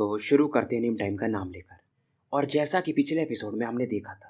तो शुरू करते हैं नेम टाइम का नाम लेकर। और जैसा कि पिछले एपिसोड में हमने देखा था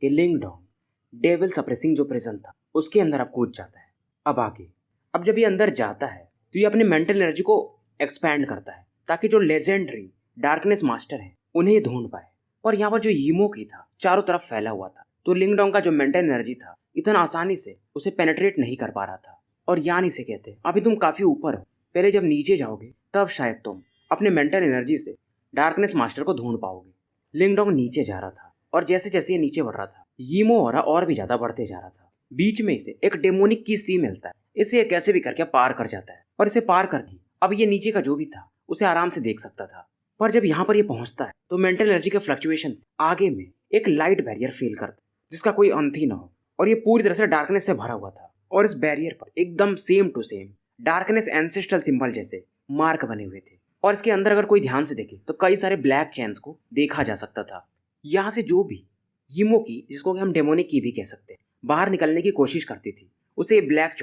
कि लिंग डोंग डेविल सप्रेसिंग जो प्रिजन था उसके अंदर अब कूद जाता है। अब आगे अब जब ये अंदर जाता है तो ये अपनी मेंटल एनर्जी को एक्सपैंड करता है ताकि जो लेजेंडरी डार्कनेस मास्टर है उन्हें ये ढूंढ पाए। पर यहाँ पर जो यीमो की था चारों तरफ फैला हुआ था, तो लिंग डोंग का जो मेंटल एनर्जी था इतना आसानी से उसे पेनेट्रेट नहीं कर पा रहा था। और यान इसे कहते अभी तुम काफी ऊपर हो, पहले जब नीचे जाओगे तब शायद तुम अपने मेंटल एनर्जी से डार्कनेस मास्टर को ढूंढ पाओगे। लिंग डोंग नीचे जा रहा था और जैसे जैसे ये नीचे बढ़ रहा था यीमो और भी ज्यादा बढ़ते जा रहा था। बीच में इसे एक डेमोनिक की सी मिलता है, इसे ये कैसे भी करके पार कर जाता है और इसे पार कर दी अब ये नीचे का जो भी था उसे आराम से देख सकता था। पर जब यहाँ पर ये पहुंचता है तो मेंटल एनर्जी के फ्लक्चुएशन आगे में एक लाइट बैरियर फील करता है जिसका कोई अंत ही ना हो, और ये पूरी तरह से डार्कनेस से भरा हुआ था। और इस बैरियर पर एकदम same to same darkness ancestral symbol जैसे मार्क बने हुए थे। और इसके अंदर अगर कोई ध्यान से देखे तो कई सारे ब्लैक चेन्स को देखा जा सकता था। यहाँ से जो भी यीमो की, जिसको कि हम डेमोनिक की भी कह सकते हैं, बाहर निकलने की कोशिश करती थी उसे ये ब्लैक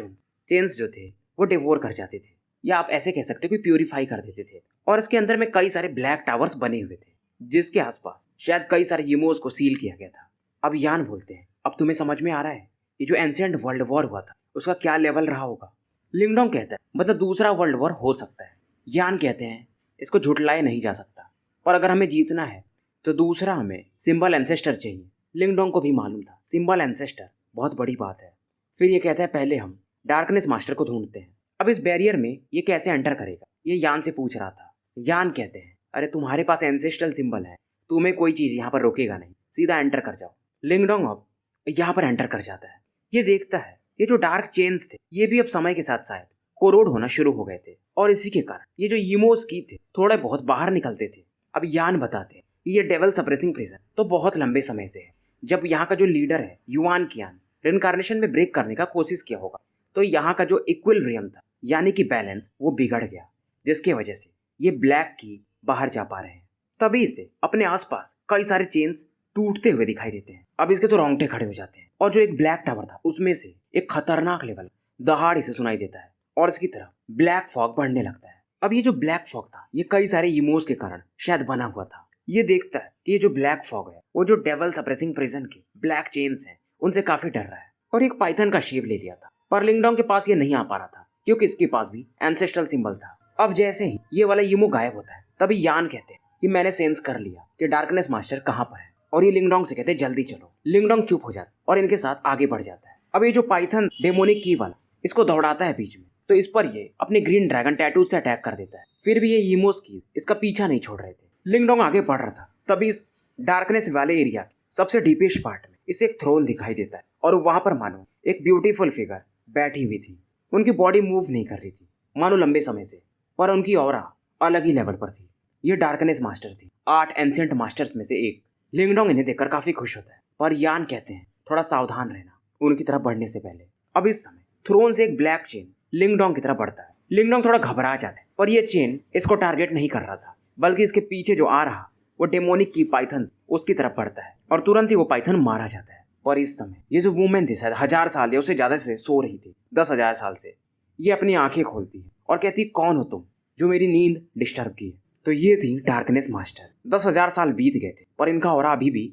चेन्स जो थे वो डिवोर कर जाते थे, या आप ऐसे कह सकते हो कि प्यूरिफाई कर देते थे। और इसके अंदर में कई सारे ब्लैक टावर्स बने हुए थे जिसके आसपास शायद कई सारे यीमोस को सील किया गया था। अब यान बोलते हैं अब तुम्हें समझ में आ रहा है ये जो एंशिएंट वर्ल्ड वॉर हुआ था उसका क्या लेवल रहा होगा। लिंग डोंग कहता है मतलब दूसरा वर्ल्ड वॉर हो सकता है। यान कहते हैं इसको झुटलाया नहीं जा सकता, पर अगर हमें जीतना है तो दूसरा हमें सिंबल एंसेस्टर चाहिए। लिंग डोंग को भी मालूम था सिंबल एंसेस्टर बहुत बड़ी बात है। फिर ये कहता है पहले हम डार्कनेस मास्टर को ढूंढते हैं। अब इस बैरियर में ये कैसे एंटर करेगा ये यान से पूछ रहा था। यान कहते हैं अरे तुम्हारे पास एंसेस्ट्रल सिंबल है, तुम्हें कोई चीज यहाँ पर रोकेगा नहीं, सीधा एंटर कर जाओ। लिंग डोंग अब यहाँ पर एंटर कर जाता है। ये देखता है ये जो डार्क चेन्स थे ये भी अब समय के साथ शायद कोरोड होना शुरू हो गए थे, और इसी के कारण ये जो यीमोस की थे थोड़े बहुत बाहर निकलते थे। अब यान बताते हैं कि ये डेविल सप्रेसिंग प्रिजन तो बहुत लंबे समय से है। जब यहाँ का जो लीडर है युआन कियान रिनकार्नेशन में ब्रेक करने का कोशिश किया होगा तो यहाँ का जो इक्विलिब्रियम था यानी कि बैलेंस वो बिगड़ गया, जिसकी वजह से ये ब्लैक की बाहर जा पा रहे हैं। तभी इसे अपने आसपास कई सारे चेन्स टूटते हुए दिखाई देते हैं। अब इसके तो रोंगटे खड़े हो जाते हैं और जो एक ब्लैक टावर था उसमें से एक खतरनाक लेवल दहाड़ इसे सुनाई देता है और इसकी तरफ ब्लैक फॉग बढ़ने लगता है। अब ये जो ब्लैक फॉग था ये कई सारे इमोस के कारण शायद बना हुआ था। ये देखता है कि ये जो ब्लैक फॉग है वो जो डेविल सप्रेसिंग प्रिजन के ब्लैक चेन्स हैं उनसे काफी डर रहा है और एक पाइथन का शेप ले लिया था। पर लिंग डोंग के पास ये नहीं आ पा रहा था क्योंकि इसके पास भी एंसेस्ट्रल सिंबल था। अब जैसे ही ये वाला यीमो गायब होता है तभी यान कहते हैं कि मैंने सेंस कर लिया कि डार्कनेस मास्टर कहाँ पर है, और ये लिंग डोंग से कहते हैं जल्दी चलो। लिंग डोंग चुप हो जाता और इनके साथ आगे बढ़ जाता है। अब ये जो पाइथन डेमोनिक की वाला इसको दौड़ाता है बीच में, तो इस पर ये अपने ग्रीन ड्रैगन टैटूज से अटैक कर देता है। फिर भी ये यीमोस की इसका पीछा नहीं छोड़ रहे थे। लिंग डोंग आगे बढ़ रहा था तभी इस डार्कनेस वाले एरिया के सबसे डीपेस्ट पार्ट में इसे एक थ्रोन दिखाई देता है और वहां पर मानो एक ब्यूटीफुल फिगर बैठी हुई थी। उनकी बॉडी मूव नहीं कर रही थी मानो लंबे समय से, पर उनकी ऑरा अलग ही लेवल पर थी। ये डार्कनेस मास्टर थी, 8 एंशिएंट मास्टर्स में से एक। लिंग डोंग इन्हें देखकर काफी खुश होता है, पर यान कहते हैं थोड़ा सावधान रहना उनकी तरफ बढ़ने से पहले। अब इस समय थ्रोन से एक ब्लैक चेन लिंग डोंग की तरफ बढ़ता है। लिंग डोंग थोड़ा घबरा जाता है, पर यह चेन इसको टारगेट नहीं कर रहा था, बल्कि इसके पीछे जो आ रहा वो डेमोनिक की पाइथन उसकी तरफ बढ़ता है और तुरंत ही वो पाइथन मारा जाता है। पर इस समय ये जो वुमेन थी शायद 1000 साल या उससे ज्यादा से सो रही थी, 10,000 साल से। ये अपनी आंखें खोलती है और कहती कौन हो तुम जो मेरी नींद डिस्टर्ब की है। तो ये थी डार्कनेस मास्टर। 10,000 साल बीत गए थे पर इनका ऑरा अभी भी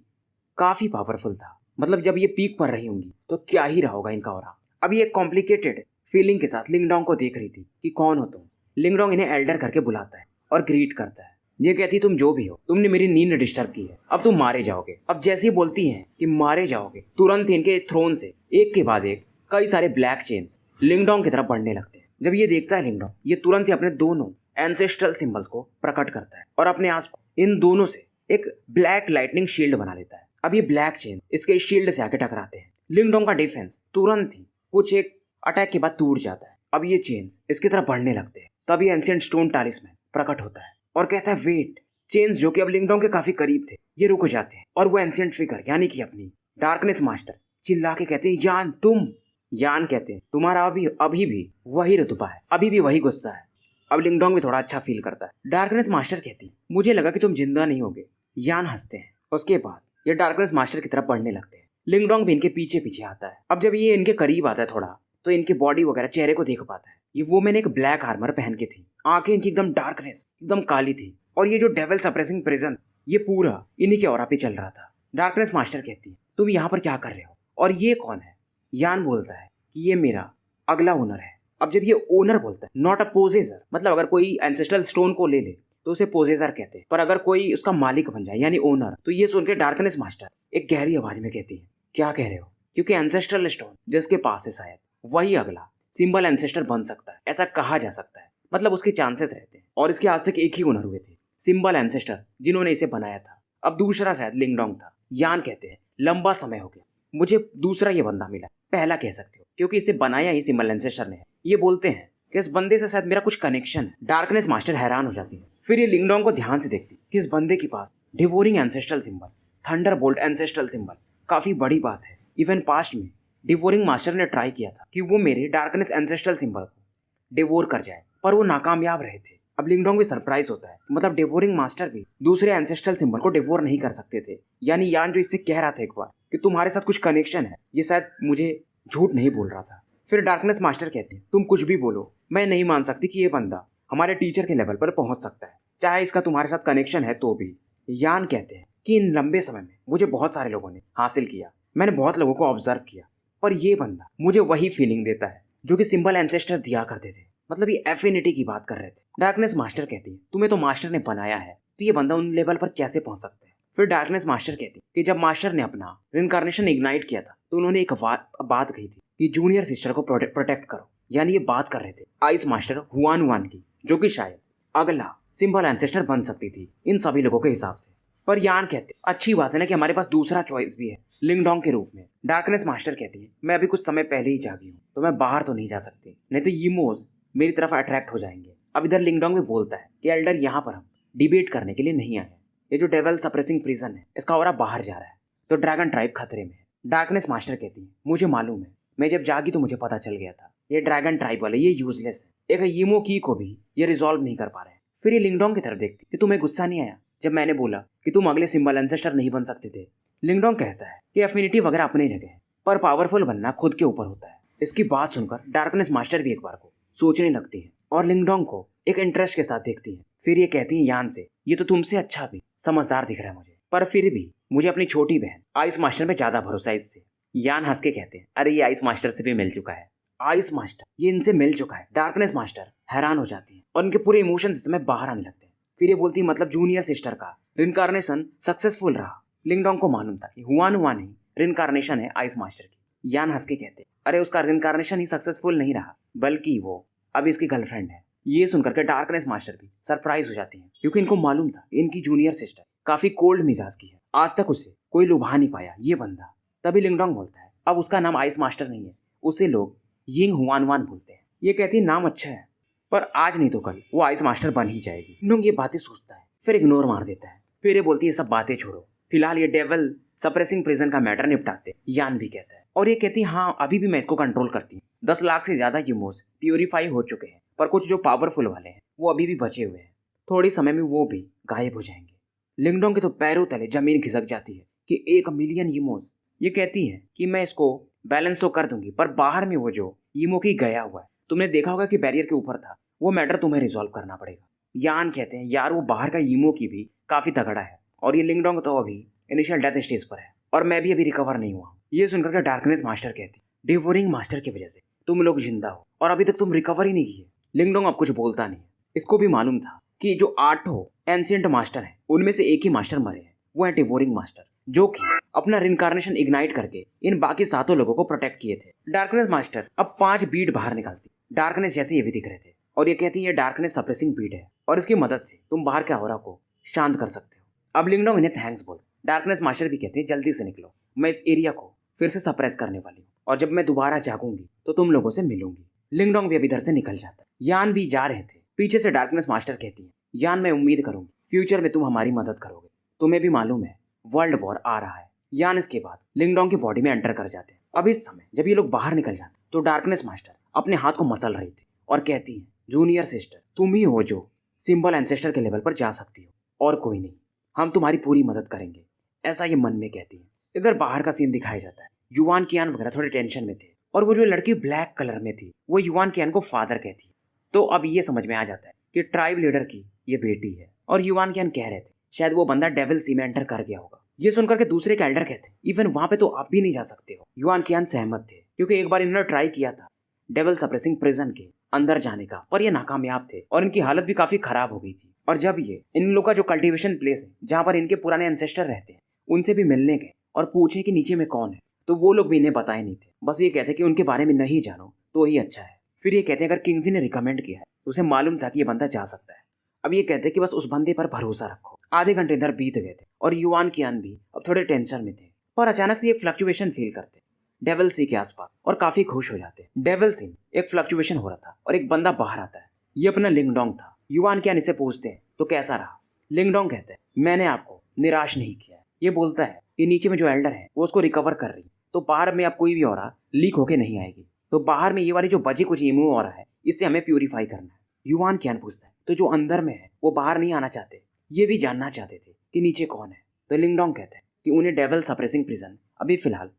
काफी पावरफुल था। मतलब जब ये पीक पर रही होंगी तो क्या ही रहा होगा इनका ऑरा। अभी एक कॉम्प्लिकेटेड फीलिंग के साथ लिंग डोंग को देख रही थी कि कौन हो तुम। लिंग डोंग इन्हें एल्डर करके बुलाता है और ग्रीट करता है। ये कहती तुम जो भी हो, तुमने मेरी नींद डिस्टर्ब की है, अब तुम मारे जाओगे। अब जैसे ही बोलती हैं कि मारे जाओगे, तुरंत इनके थ्रोन से एक के बाद एक कई सारे ब्लैक चेन्स लिंग डोंग की तरफ बढ़ने लगते हैं। जब ये देखता है लिंग डोंग, ये तुरंत ही अपने दोनों एंसेस्ट्रल सिंबल्स को प्रकट करता है और अपने आसपास इन दोनों से एक ब्लैक लाइटनिंग शील्ड बना लेता है। अब ये ब्लैक चेन इसके शील्ड से आके टकराते हैं। लिंग डोंग का डिफेंस तुरंत ही कुछ एक अटैक के बाद टूट जाता है। अब ये चेन्स इसकी तरफ बढ़ने लगते हैं। तभी एंशिएंट स्टोन टालिस्मैन प्रकट होता है और कहता है वेट। चेन्स जो कि अब लिंग डोंग के काफी करीब थे ये रुक जाते हैं और वो एंशिएंट फिगर यानी कि अपनी डार्कनेस मास्टर चिल्ला के कहते हैं यान तुम। यान कहते हैं तुम्हारा अभी भी वही रुतबा है, अभी भी वही गुस्सा है। अब लिंग डोंग भी थोड़ा अच्छा फील करता है। डार्कनेस मास्टर कहती मुझे लगा कि तुम जिंदा नहीं होगे। यान हंसते हैं। उसके बाद ये डार्कनेस मास्टर की तरफ बढ़ने लगते हैं। लिंग डोंग भी इनके पीछे पीछे आता है। अब जब ये इनके करीब आता है थोड़ा तो इनकी बॉडी वगैरह चेहरे को देख पाता है। ये वुमेन एक ब्लैक आर्मर पहन के थी, आंखें इनकी एकदम डार्कनेस एकदम काली थी और ये जो डेविल सप्रेसिंग प्रिजन ये पूरा इन्हीं के ऑरा पे चल रहा था। डार्कनेस मास्टर कहती है तुम यहाँ पर क्या कर रहे हो और ये कौन है? यान बोलता है कि ये मेरा अगला ओनर है। अब जब ये ओनर बोलता है नॉट अ पोजेसर, मतलब अगर कोई एंसेस्ट्रल स्टोन को ले ले तो उसे पोजेसर कहते हैं, पर अगर कोई उसका मालिक बन जाए यानी ओनर, तो ये सुन के डार्कनेस मास्टर एक गहरी आवाज में कहती है क्या कह रहे हो? क्योंकि एंसेस्ट्रल स्टोन जिसके पास है शायद वही अगला सिंबल एंसेस्टर बन सकता है, ऐसा कहा जा सकता है, मतलब उसके चांसेस रहते हैं। और इसके आज तक एक ही ओनर हुए थे, सिंबल एंसेस्टर, जिन्होंने इसे बनाया था। अब दूसरा शायद लिंगडोंग था। यान कहते हैं लंबा समय हो गया मुझे दूसरा ये बंदा मिला, पहला कह सकते हो, क्योंकि इसे बनाया ही सिंबल एंसेस्टर ने है। ये बोलते हैं कि इस बंदे से शायद मेरा कुछ कनेक्शन है। डार्कनेस मास्टर हैरान हो जाती है। फिर ये लिंगडोंग को ध्यान से देखती कि इस बंदे के पास devouring ancestral symbol, thunderbolt ancestral symbol, काफी बड़ी बात है। इवन पास्ट में डिवोरिंग मास्टर ने ट्राई किया था कि वो मेरे डार्कनेस एंसेस्ट्रल सिंबल को डिवोर कर जाए, पर वो नाकामयाब रहे थे। अब लिंगडोंग भी सरप्राइज होता है, मतलब डिवोरिंग मास्टर भी दूसरे एंसेस्ट्रल सिंबल को डिवोर नहीं कर सकते थे। यानी यान जो इससे कह रहा था एक बार कि तुम्हारे साथ कुछ कनेक्शन है, ये शायद मुझे झूठ नहीं बोल रहा था। फिर डार्कनेस मास्टर कहते हैं तुम कुछ भी बोलो, मैं नहीं मान सकती कि ये बंदा हमारे टीचर के लेवल पर पहुंच सकता है, चाहे इसका तुम्हारे साथ कनेक्शन है तो भी। यान कहते हैं कि इन लंबे समय में मुझे बहुत सारे लोगों ने हासिल किया, मैंने बहुत लोगों को ऑब्जर्व किया, पर ये बंदा मुझे वही फीलिंग देता है जो कि सिंबल एंसेस्टर दिया करते थे। मतलब ये एफिनिटी की बात कर रहे थे। डार्कनेस मास्टर कहती है तुम्हें तो मास्टर ने बनाया है, तो ये बंदा उन लेवल पर कैसे पहुंच सकता है? फिर डार्कनेस मास्टर कहती है कि जब मास्टर ने अपना रिनकार्नेशन इग्नाइट किया था तो उन्होंने एक बात कही थी कि जूनियर सिस्टर को प्रोटेक्ट करो। यानी ये बात कर रहे थे आइस मास्टर हुआन की, जो कि शायद अगला सिंबल एंसेस्टर बन सकती थी इन सभी लोगों के हिसाब से। पर यान कहते अच्छी बात है ना कि हमारे पास दूसरा चॉइस भी है लिंगडोंग के रूप में। डार्कनेस मास्टर कहती है मैं अभी कुछ समय पहले ही जागी हूँ, तो मैं बाहर तो नहीं जा सकती, नहीं तो यीमोज मेरी तरफ अट्रैक्ट हो जाएंगे। अब इधर लिंगडोंग भी बोलता है कि एल्डर यहाँ पर हम डिबेट करने के लिए नहीं आए, ये जो डेविल सप्रेसिंग प्रिजन है इसका ऑरा बाहर जा रहा है, तो ड्रैगन ट्राइब खतरे में है। डार्कनेस मास्टर कहती है मुझे मालूम है, मैं जब जागी तो मुझे पता चल गया था ये ड्रैगन ट्राइब वाले ये यूजलेस है, एक यीमो की को भी ये रिजॉल्व नहीं कर पा रहे। फिर ये लिंगडोंग की तरफ देखती कि तुम्हें गुस्सा नहीं आया जब मैंने बोला कि तुम अगले सिंबल एंसेस्टर नहीं बन सकते थे? लिंगडोंग कहता है कि एफिनिटी वगैरह अपनी जगह है, पर पावरफुल बनना खुद के ऊपर होता है। इसकी बात सुनकर डार्कनेस मास्टर भी एक बार को सोचने लगती है और लिंगडोंग को एक इंटरेस्ट के साथ देखती है। फिर ये कहती है यान से ये तो तुमसे अच्छा भी समझदार दिख रहा है मुझे, पर फिर भी मुझे अपनी छोटी बहन आइस मास्टर में ज्यादा भरोसा है इससे। यान हंस के कहते हैं अरे ये आइस मास्टर से भी मिल चुका है, आइस मास्टर ये इनसे मिल चुका है। डार्कनेस मास्टर हैरान हो जाती है और उनके पूरे इमोशंस इसमें बाहर आने लगते हैं। फिर ये बोलती है मतलब जूनियर सिस्टर का रिनकार्नेशन सक्सेसफुल रहा। लिंगडोंग को मालूम था कि हुआ नहीं रिनकार्नेशन है आइस मास्टर की। यान हंस के कहते अरे उसका रिनकार्नेशन ही सक्सेसफुल नहीं रहा, बल्कि वो अब इसकी गर्लफ्रेंड है। ये सुनकर के डार्कनेस मास्टर भी सरप्राइज हो जाती है, क्योंकि इनको मालूम था इनकी जूनियर सिस्टर काफी कोल्ड मिजाज की है, आज तक उसे कोई लुभा नहीं पाया ये बंदा। तभी लिंगडोंग बोलता है अब उसका नाम आइस मास्टर नहीं है, उसे लोग यिंग हुआन बोलते हैं। ये कहती है नाम अच्छा है, पर आज नहीं तो कल वो आइस मास्टर बन ही जाएगी। लिंगडोंग ये बातें सोचता है, फिर इग्नोर मार देता है। फिर ये बोलती है सब बातें छोड़ो, फिलहाल ये डेविल सप्रेसिंग प्रिजन का मैटर निपटाते। यान भी कहता है और ये कहती है हाँ अभी भी मैं इसको कंट्रोल करती हूँ। 10 लाख से ज्यादा यूमोस प्यूरिफाई हो चुके हैं, पर कुछ जो पावरफुल वाले हैं वो अभी भी बचे हुए हैं, थोड़ी समय में वो भी गायब हो जाएंगे। लिंगडोंग के तो पैरों तले जमीन खिसक जाती है कि 1 मिलियन यूमोस। ये कहती है कि मैं इसको बैलेंस तो कर दूंगी, पर बाहर में वो जो यीमो की गया हुआ है, तुमने देखा होगा कि बैरियर के ऊपर था, वो मैटर तुम्हें रिजॉल्व करना पड़ेगा। यान कहते हैं यार वो बाहर का यीमो की भी काफी तगड़ा है, और ये लिंगडोंग तो अभी इनिशियल डेथ स्टेज पर है, और मैं भी अभी रिकवर नहीं हुआ। ये सुनकर के डार्कनेस मास्टर कहती डिवोरिंग मास्टर की वजह से तुम लोग जिंदा हो और अभी तक तुम रिकवर ही नहीं किए। लिंगडोंग अब कुछ बोलता नहीं। इसको भी मालूम था कि जो 8 एंशिएंट मास्टर हैं उनमें से एक ही मास्टर मरे हैं, वो है डिवोरिंग मास्टर, जो कि अपना रिनकार्नेशन इग्नाइट करके इन बाकी 7 लोगों को प्रोटेक्ट किए थे। डार्कनेस मास्टर अब 5 बीट बाहर निकालती, डार्कनेस जैसे ये भी दिख रहे थे, और ये कहती है डार्कनेस सप्रेसिंग बीट है और इसकी मदद से तुम बाहर के ऑरा को शांत कर सकते हो। अब लिंगडोंग इन्हें थैंक्स बोलते। डार्कनेस मास्टर भी कहते हैं जल्दी से निकलो, मैं इस एरिया को फिर से सप्रेस करने वाली हूँ, और जब मैं दोबारा जागूंगी तो तुम लोगों से मिलूंगी। लिंगडोंग भी अब इधर से निकल जाता है। यान भी जा रहे थे, पीछे से डार्कनेस मास्टर कहती है यान मैं उम्मीद करूंगी फ्यूचर में तुम हमारी मदद करोगे, तुम्हें भी मालूम है वर्ल्ड वॉर आ रहा है। यान इसके बाद लिंगडोंग की बॉडी में एंटर कर जाते हैं। अब इस समय जब ये लोग बाहर निकल जाते तो डार्कनेस मास्टर अपने हाथ को मसल रही थी और कहती है जूनियर सिस्टर तुम ही हो जो सिंबल एंसेस्टर के लेवल पर जा सकती हो, और कोई नहीं, हम तुम्हारी पूरी मदद करेंगे, ऐसा ये मन में कहती है। इधर बाहर का सीन दिखाया जाता है। युवान कियान वगैरह थोड़े टेंशन में थे, और वो जो लड़की ब्लैक कलर में थी वो युवान कियान को फादर कहती है। तो अब ये समझ में आ जाता है कि ट्राइब लीडर की ये बेटी है। और युवान कियान कह रहे थे शायद वो बंदा डेविल सी में एंटर कर गया होगा। ये सुनकर के दूसरे के एल्डर कहते इवन वहां पे तो आप भी नहीं जा सकते हो। युवान कियान सहमत थे क्योंकि एक बार इन्होंने ट्राई किया था डेविल सप्रेसिंग प्रिजन के अंदर जाने का, पर ये नाकामयाब थे और इनकी हालत भी काफी खराब हो गई थी। और जब ये इन लोगों का जो कल्टीवेशन प्लेस है जहाँ पर इनके पुराने एंसेस्टर रहते हैं उनसे भी मिलने गए और पूछे कि नीचे में कौन है, तो वो लोग भी इन्हें बताए नहीं थे। बस ये कहते कि उनके बारे में नहीं जानो तो ही अच्छा है। फिर ये कहते हैं अगर किंगजी ने रिकमेंड किया है तो उसे मालूम था कि ये बंदा जा सकता है। अब ये कहते कि बस उस बंदे पर भरोसा रखो। आधे घंटे इधर बीत गए थे और युवान कियान भी अब थोड़े टेंशन में थे, पर अचानक से एक फ्लक्चुएशन फील करते डेविल सी के आसपास और काफी खुश हो जाते। डेविल सी एक फ्लक्चुएशन हो रहा था और एक बंदा बाहर आता है। ये अपना लिंगडोंग था। युवान कियान इसे पूछते हैं तो कैसा रहा। लिंगडोंग कहते हैं मैंने आपको निराश नहीं किया। ये बोलता है कि नीचे में जो एल्डर है वो उसको रिकवर कर रही, तो बाहर में अब कोई भी ऑरा लीक होके नहीं आएगी, तो बाहर में ये वाली जो बची कुछ इमू ऑरा है इससे हमें प्यूरिफाई करना है। युवान कियान पूछता है तो जो अंदर में है वो बाहर नहीं आना चाहते, ये भी जानना चाहते थे कि नीचे कौन है। तो लिंगडोंग कहते हैं कि उन्हें डेविल सप्रेसिंग प्रिजन अभी फिलहाल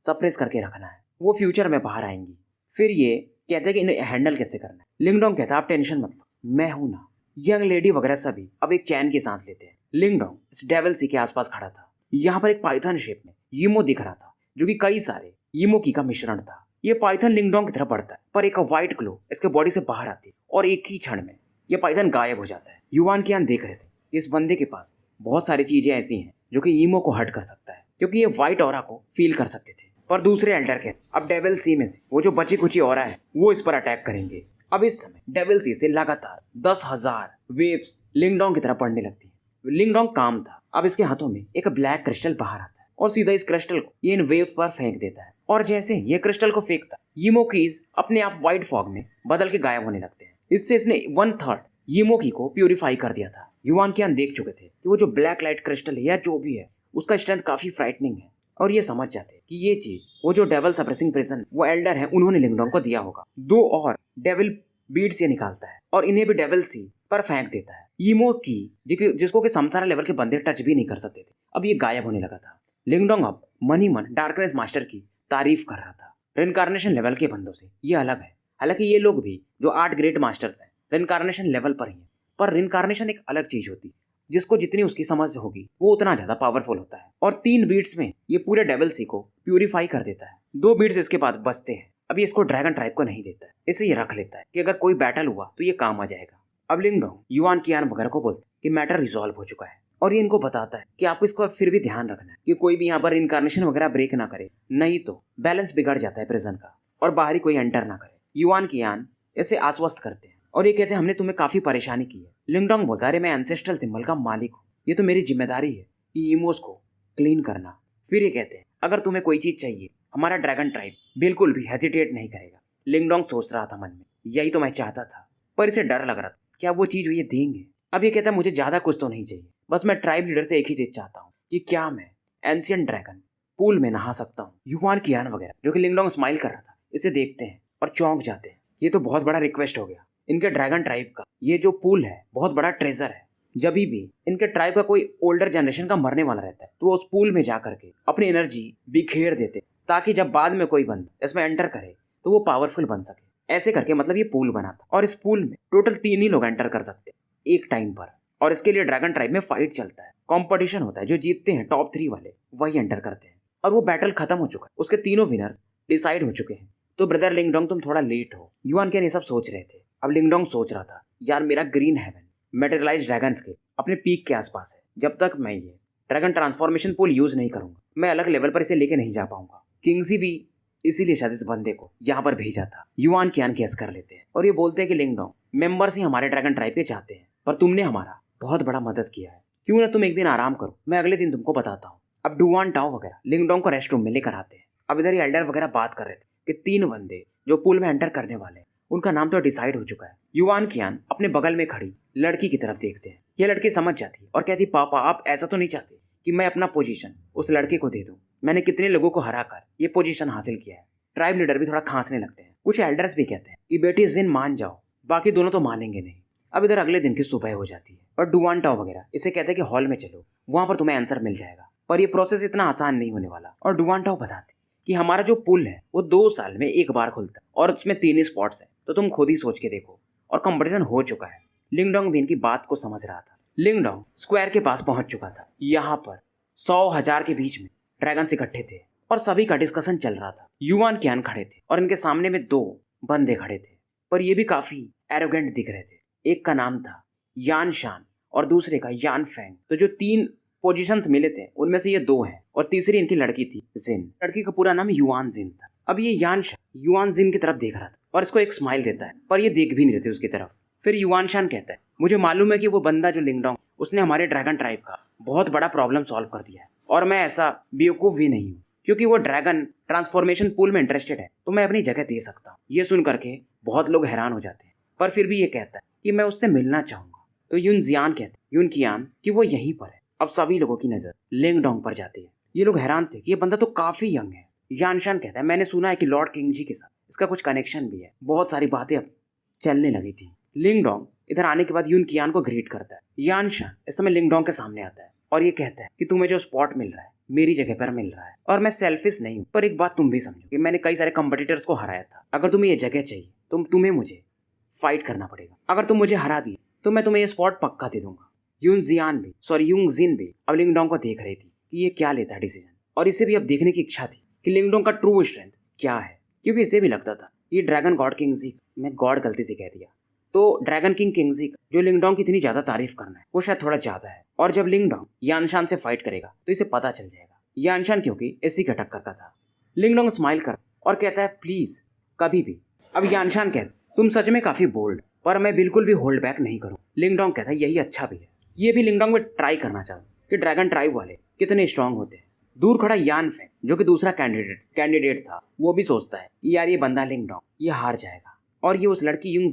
सप्रेस करके रखना है, वो फ्यूचर में बाहर आएंगी। फिर ये कहते हैं कि इन्हें हैंडल कैसे करना है। लिंगडोंग कहता है आप टेंशन मत लो, मैं हूं ना। यंग लेडी वगैरह सभी अब एक चैन की सांस लेते हैं। लिंगडोंग इस डेविल सी के आसपास खड़ा था। यहाँ पर एक पाइथन शेप में यीमो दिख रहा था जो कि कई सारे यीमो की का मिश्रण था। ये पाइथन लिंगडोंग की तरफ बढ़ता है पर एक व्हाइट ग्लो इसके बॉडी से बाहर आती है और एक ही क्षण में ये पाइथन गायब हो जाता है। युवान कियान देख रहे थे कि इस बंदे के पास बहुत सारी चीजें ऐसी हैं जो कि ईमो को हर्ट कर सकता है, क्योंकि ये व्हाइट ऑरा को फील कर सकते थे। पर दूसरे एल्डर के अब डेविल सी में से वो जो बची कुची ऑरा है वो इस पर अटैक करेंगे। अब इस समय डेविल सी से लगातार 10,000 वेव्स लिंगडोंग की तरफ पड़ने लगती है। लिंगडोंग काम था। अब इसके हाथों में एक ब्लैक क्रिस्टल बाहर आता है और सीधा इस क्रिस्टल को ये इन वेव्स पर फेंक देता है। और जैसे ये क्रिस्टल को फेंकता यीमो कीज अपने आप व्हाइट फॉग में बदल के गायब होने लगते हैं। इससे इसने 1/3 यीमो की को प्यूरिफाई कर दिया था। युवान कियान देख चुके थे कि वो जो ब्लैक लाइट क्रिस्टल है या जो भी है उसका स्ट्रेंथ काफी फ्राइटनिंग है, और ये समझ जाते कि ये चीज वो जो डेविल सप्रेसिंग प्रिजन वो एल्डर है उन्होंने लिंगडोंग को दिया होगा। 2 और डेविल बीड्स ये निकालता है और इन्हें भी डेविल सी पर फेंक देता है। ईमो की जिसको कि समसारा लेवल के बंदे टच भी नहीं कर सकते थे, अब ये गायब होने लगा था। लिंगडोंग अब मन ही मन डार्कनेस मास्टर की तारीफ कर रहा था। रिनकार्नेशन लेवल के बंदों से ये अलग है। हालांकि ये लोग भी जो 8 ग्रेट मास्टर्स हैं रिनकार्नेशन लेवल पर ही हैं, पर रिनकार्नेशन एक अलग चीज होती है। जिसको जितनी उसकी समझ होगी वो उतना ज्यादा पावरफुल होता है। और 3 बीट्स में ये पूरे डेविल सी को प्यूरिफाई कर देता है। 2 बीट्स इसके बाद बचते हैं। अभी इसको ड्रैगन ट्राइब को नहीं देता है, इसे ये रख लेता है कि अगर कोई बैटल हुआ तो ये काम आ जाएगा। अब लिंगडोंग युवान कियान वगैरह को बोलते हैं कि मैटर रिजॉल्व हो चुका है, और ये इनको बताता है कि आपको इसको फिर भी ध्यान रखना है कि कोई भी यहाँ पर इनकारनेशन वगैरह ब्रेक ना करे, नहीं तो बैलेंस बिगड़ जाता है प्रिजन का, और बाहरी कोई एंटर ना करे। युवान कियान इसे आश्वस्त करते हैं और ये कहते हैं हमने तुम्हें काफी परेशानी की है। लिंगडोंग बोलता है अरे मैं एंसेस्ट्रल सिंबल का मालिक हूँ, ये तो मेरी जिम्मेदारी है कि ईमोस को क्लीन करना। फिर ये कहते हैं अगर तुम्हें कोई चीज चाहिए हमारा ड्रैगन ट्राइब बिल्कुल भी हेजिटेट नहीं करेगा। लिंगडोंग सोच रहा था मन में यही तो मैं चाहता था, पर इसे डर लग रहा था क्या वो चीज ये देंगे। अब ये कहता है मुझे ज्यादा कुछ तो नहीं चाहिए, बस मैं ट्राइब लीडर से एक ही चीज चाहता हूँ कि क्या मैं एंशिएंट ड्रैगन पूल में नहा सकता हूँ। युवान कियान वगैरह जो कि लिंगडोंग स्माइल कर रहा था इसे देखते हैं और चौंक जाते हैं। ये तो बहुत बड़ा रिक्वेस्ट हो गया। इनके ड्रैगन ट्राइब का ये जो पूल है बहुत बड़ा ट्रेजर है। जब भी इनके ट्राइब का कोई ओल्डर जनरेशन का मरने वाला रहता है तो वो उस पूल में जा करके अपनी एनर्जी बिखेर देते ताकि जब बाद में कोई बंदा इसमें एंटर करे तो वो पावरफुल बन सके। ऐसे करके मतलब ये पूल बना था, और इस पूल में टोटल 3 ही लोग एंटर कर सकते हैं एक टाइम पर, और इसके लिए ड्रैगन ट्राइब में फाइट चलता है, कंपटीशन होता है। जो जीतते हैं टॉप 3 वाले वही एंटर करते हैं, और वो बैटल खत्म हो चुका है, उसके तीनों विनर्स डिसाइड हो चुके हैं। तो ब्रदर लिंगडोंग तुम थोड़ा लेट हो। युवान कियान ये सब सोच रहे थे। अब लिंगडोंग सोच रहा था यार मेरा ग्रीन हेवन मेटेरियलाइज ड्रैगन्स के अपने पीक के आसपास है, जब तक मैं ये ड्रैगन ट्रांसफॉर्मेशन पूल यूज नहीं करूंगा मैं अलग लेवल पर इसे लेके नहीं जा पाऊंगा। किंगसी भी इसीलिए शायद इस बंदे को यहाँ पर भेजा था। युवान कियान केस कर लेते हैं और ये बोलते हैं कि लिंगडोंग मेंबर्स ही हमारे ड्रैगन ट्राइब के चाहते हैं, पर तुमने हमारा बहुत बड़ा मदद किया है, क्यों ना तुम एक दिन आराम करो, मैं अगले दिन तुमको बताता हूँ। अब डुवान टाओ वगैरह लिंगडोंग को रेस्ट रूम में लेकर आते हैं। अब इधर ही एल्डर वगैरह बात कर रहे थे कि 3 बंदे जो पूल में एंटर करने वाले हैं उनका नाम तो डिसाइड हो चुका है। युवान कियान अपने बगल में खड़ी लड़की की तरफ देखते हैं। यह लड़की समझ जाती है और कहती पापा आप ऐसा तो नहीं चाहते कि मैं अपना पोजीशन उस लड़के को दे दूं, मैंने कितने लोगों को हरा कर ये पोजीशन हासिल किया है। ट्राइब लीडर भी थोड़ा खांसने लगते हैं। कुछ एल्डर्स भी कहते हैं कि बेटी जिन मान जाओ, बाकी दोनों तो मानेंगे नहीं। अब इधर अगले दिन की सुबह हो जाती है और डुवान टाओ वगैरह इसे कहते हैं कि हॉल में चलो, वहां पर तुम्हें आंसर मिल जाएगा, पर ये प्रोसेस इतना आसान नहीं होने वाला। और डुवान टाओ बताते कि हमारा जो पुल है वो 2 साल में एक बार खुलता है और उसमें 3 ही स्पॉट्स है, तो तुम खुद ही सोच के देखो, और कंपटीशन हो चुका है। लिंगडोंग भी इनकी बात को समझ रहा था, लिंगडोंग स्क्वायर के पास पहुंच चुका था। यहाँ पर 100,000 के बीच में ड्रैगन्स इकट्ठे थे और सभी का डिस्कशन चल रहा था। युवान क्यान खड़े थे और इनके सामने में 2 बंदे खड़े थे, पर ये भी काफी एरोगेंट दिख रहे थे। एक का नाम था यान शान और दूसरे का यान फेंग। तो जो 3 पोजीशंस मिले थे उनमें से ये 2 हैं और तीसरी इनकी लड़की थी जिन। लड़की का पूरा नाम युआन जिन था। अब ये यान शान युआन जिन की तरफ देख रहा था और इसको एक स्माइल देता है, पर ये देख भी नहीं रहे थे उसकी तरफ। फिर युआन शान कहता है, मुझे मालूम है कि वो बंदा जो लिंगडोंग, उसने हमारे ड्रैगन ट्राइब का बहुत बड़ा प्रॉब्लम सॉल्व कर दिया है और मैं ऐसा बेवकूफ भी नहीं हूँ, क्योंकि वो ड्रैगन ट्रांसफॉर्मेशन पूल में इंटरेस्टेड है तो मैं अपनी जगह दे सकता हूँ। ये सुन करके बहुत लोग हैरान हो जाते हैं, पर फिर भी ये कहता है कि मैं उससे मिलना चाहूंगा। तो यून जियान कहते हैं यून कियान कि वो यहीं पर है। अब सभी लोगों की नजर लिंगडोंग पर जाती है। ये लोग हैरान थे कि ये बंदा तो काफी यंग है। यानशान कहता है, मैंने सुना है कि लॉर्ड किंगजी के साथ इसका कुछ कनेक्शन भी है। बहुत सारी बातें अब चलने लगी थी। लिंगडोंग इधर आने के बाद यून कियान को ग्रीट करता है। यानशान इस समय लिंगडोंग के सामने आता है और ये कहता है कि तुम्हें जो स्पॉट मिल रहा है मेरी जगह पर मिल रहा है और मैं सेल्फिश नहीं हूँ, पर एक बात तुम भी समझो कि मैंने कई सारे कंपटीटर्स को हराया था। अगर तुम्हें ये जगह चाहिए तो तुम्हें मुझे फाइट करना पड़ेगा। अगर तुम मुझे हरा दिए तो मैं तुम्हें ये स्पॉट पक्का दे दूंगा। यून जिन भी अब लिंगडोंग को देख रही थी कि ये क्या लेता है डिसीजन, और इसे भी अब देखने की इच्छा थी कि लिंगडोंग का ट्रू स्ट्रेंथ क्या है, क्योंकि इसे भी लगता था ये ड्रैगन गॉड किंगजी, मैं गॉड गलती से कह दिया, तो ड्रैगन किंग किंगजी जो लिंगडोंग की इतनी ज्यादा तारीफ करना है वो शायद थोड़ा ज्यादा है। और जब लिंगडोंग यानशान से फाइट करेगा तो इसे पता चल जाएगा यानशान क्योंकि इसी का टक्कर का था। लिंगडोंग स्माइल कर और कहता है, प्लीज कभी भी। अब यानशान कहता, तुम सच में काफी बोल्ड, पर मैं बिल्कुल भी होल्ड बैक नहीं करूँ। लिंगडोंग कहता है, यही अच्छा भी है। ये भी लिंगडोंग में ट्राई करना चाहता कि ड्रैगन ट्राइब वाले कितने स्ट्रांग होते हैं। दूर खड़ा यान फेंग जो कि दूसरा कैंडिडेट था, वो भी सोचता है कि यार ये बंदा लिंगडोंग ये हार जाएगा। और ये उस लड़की यूंग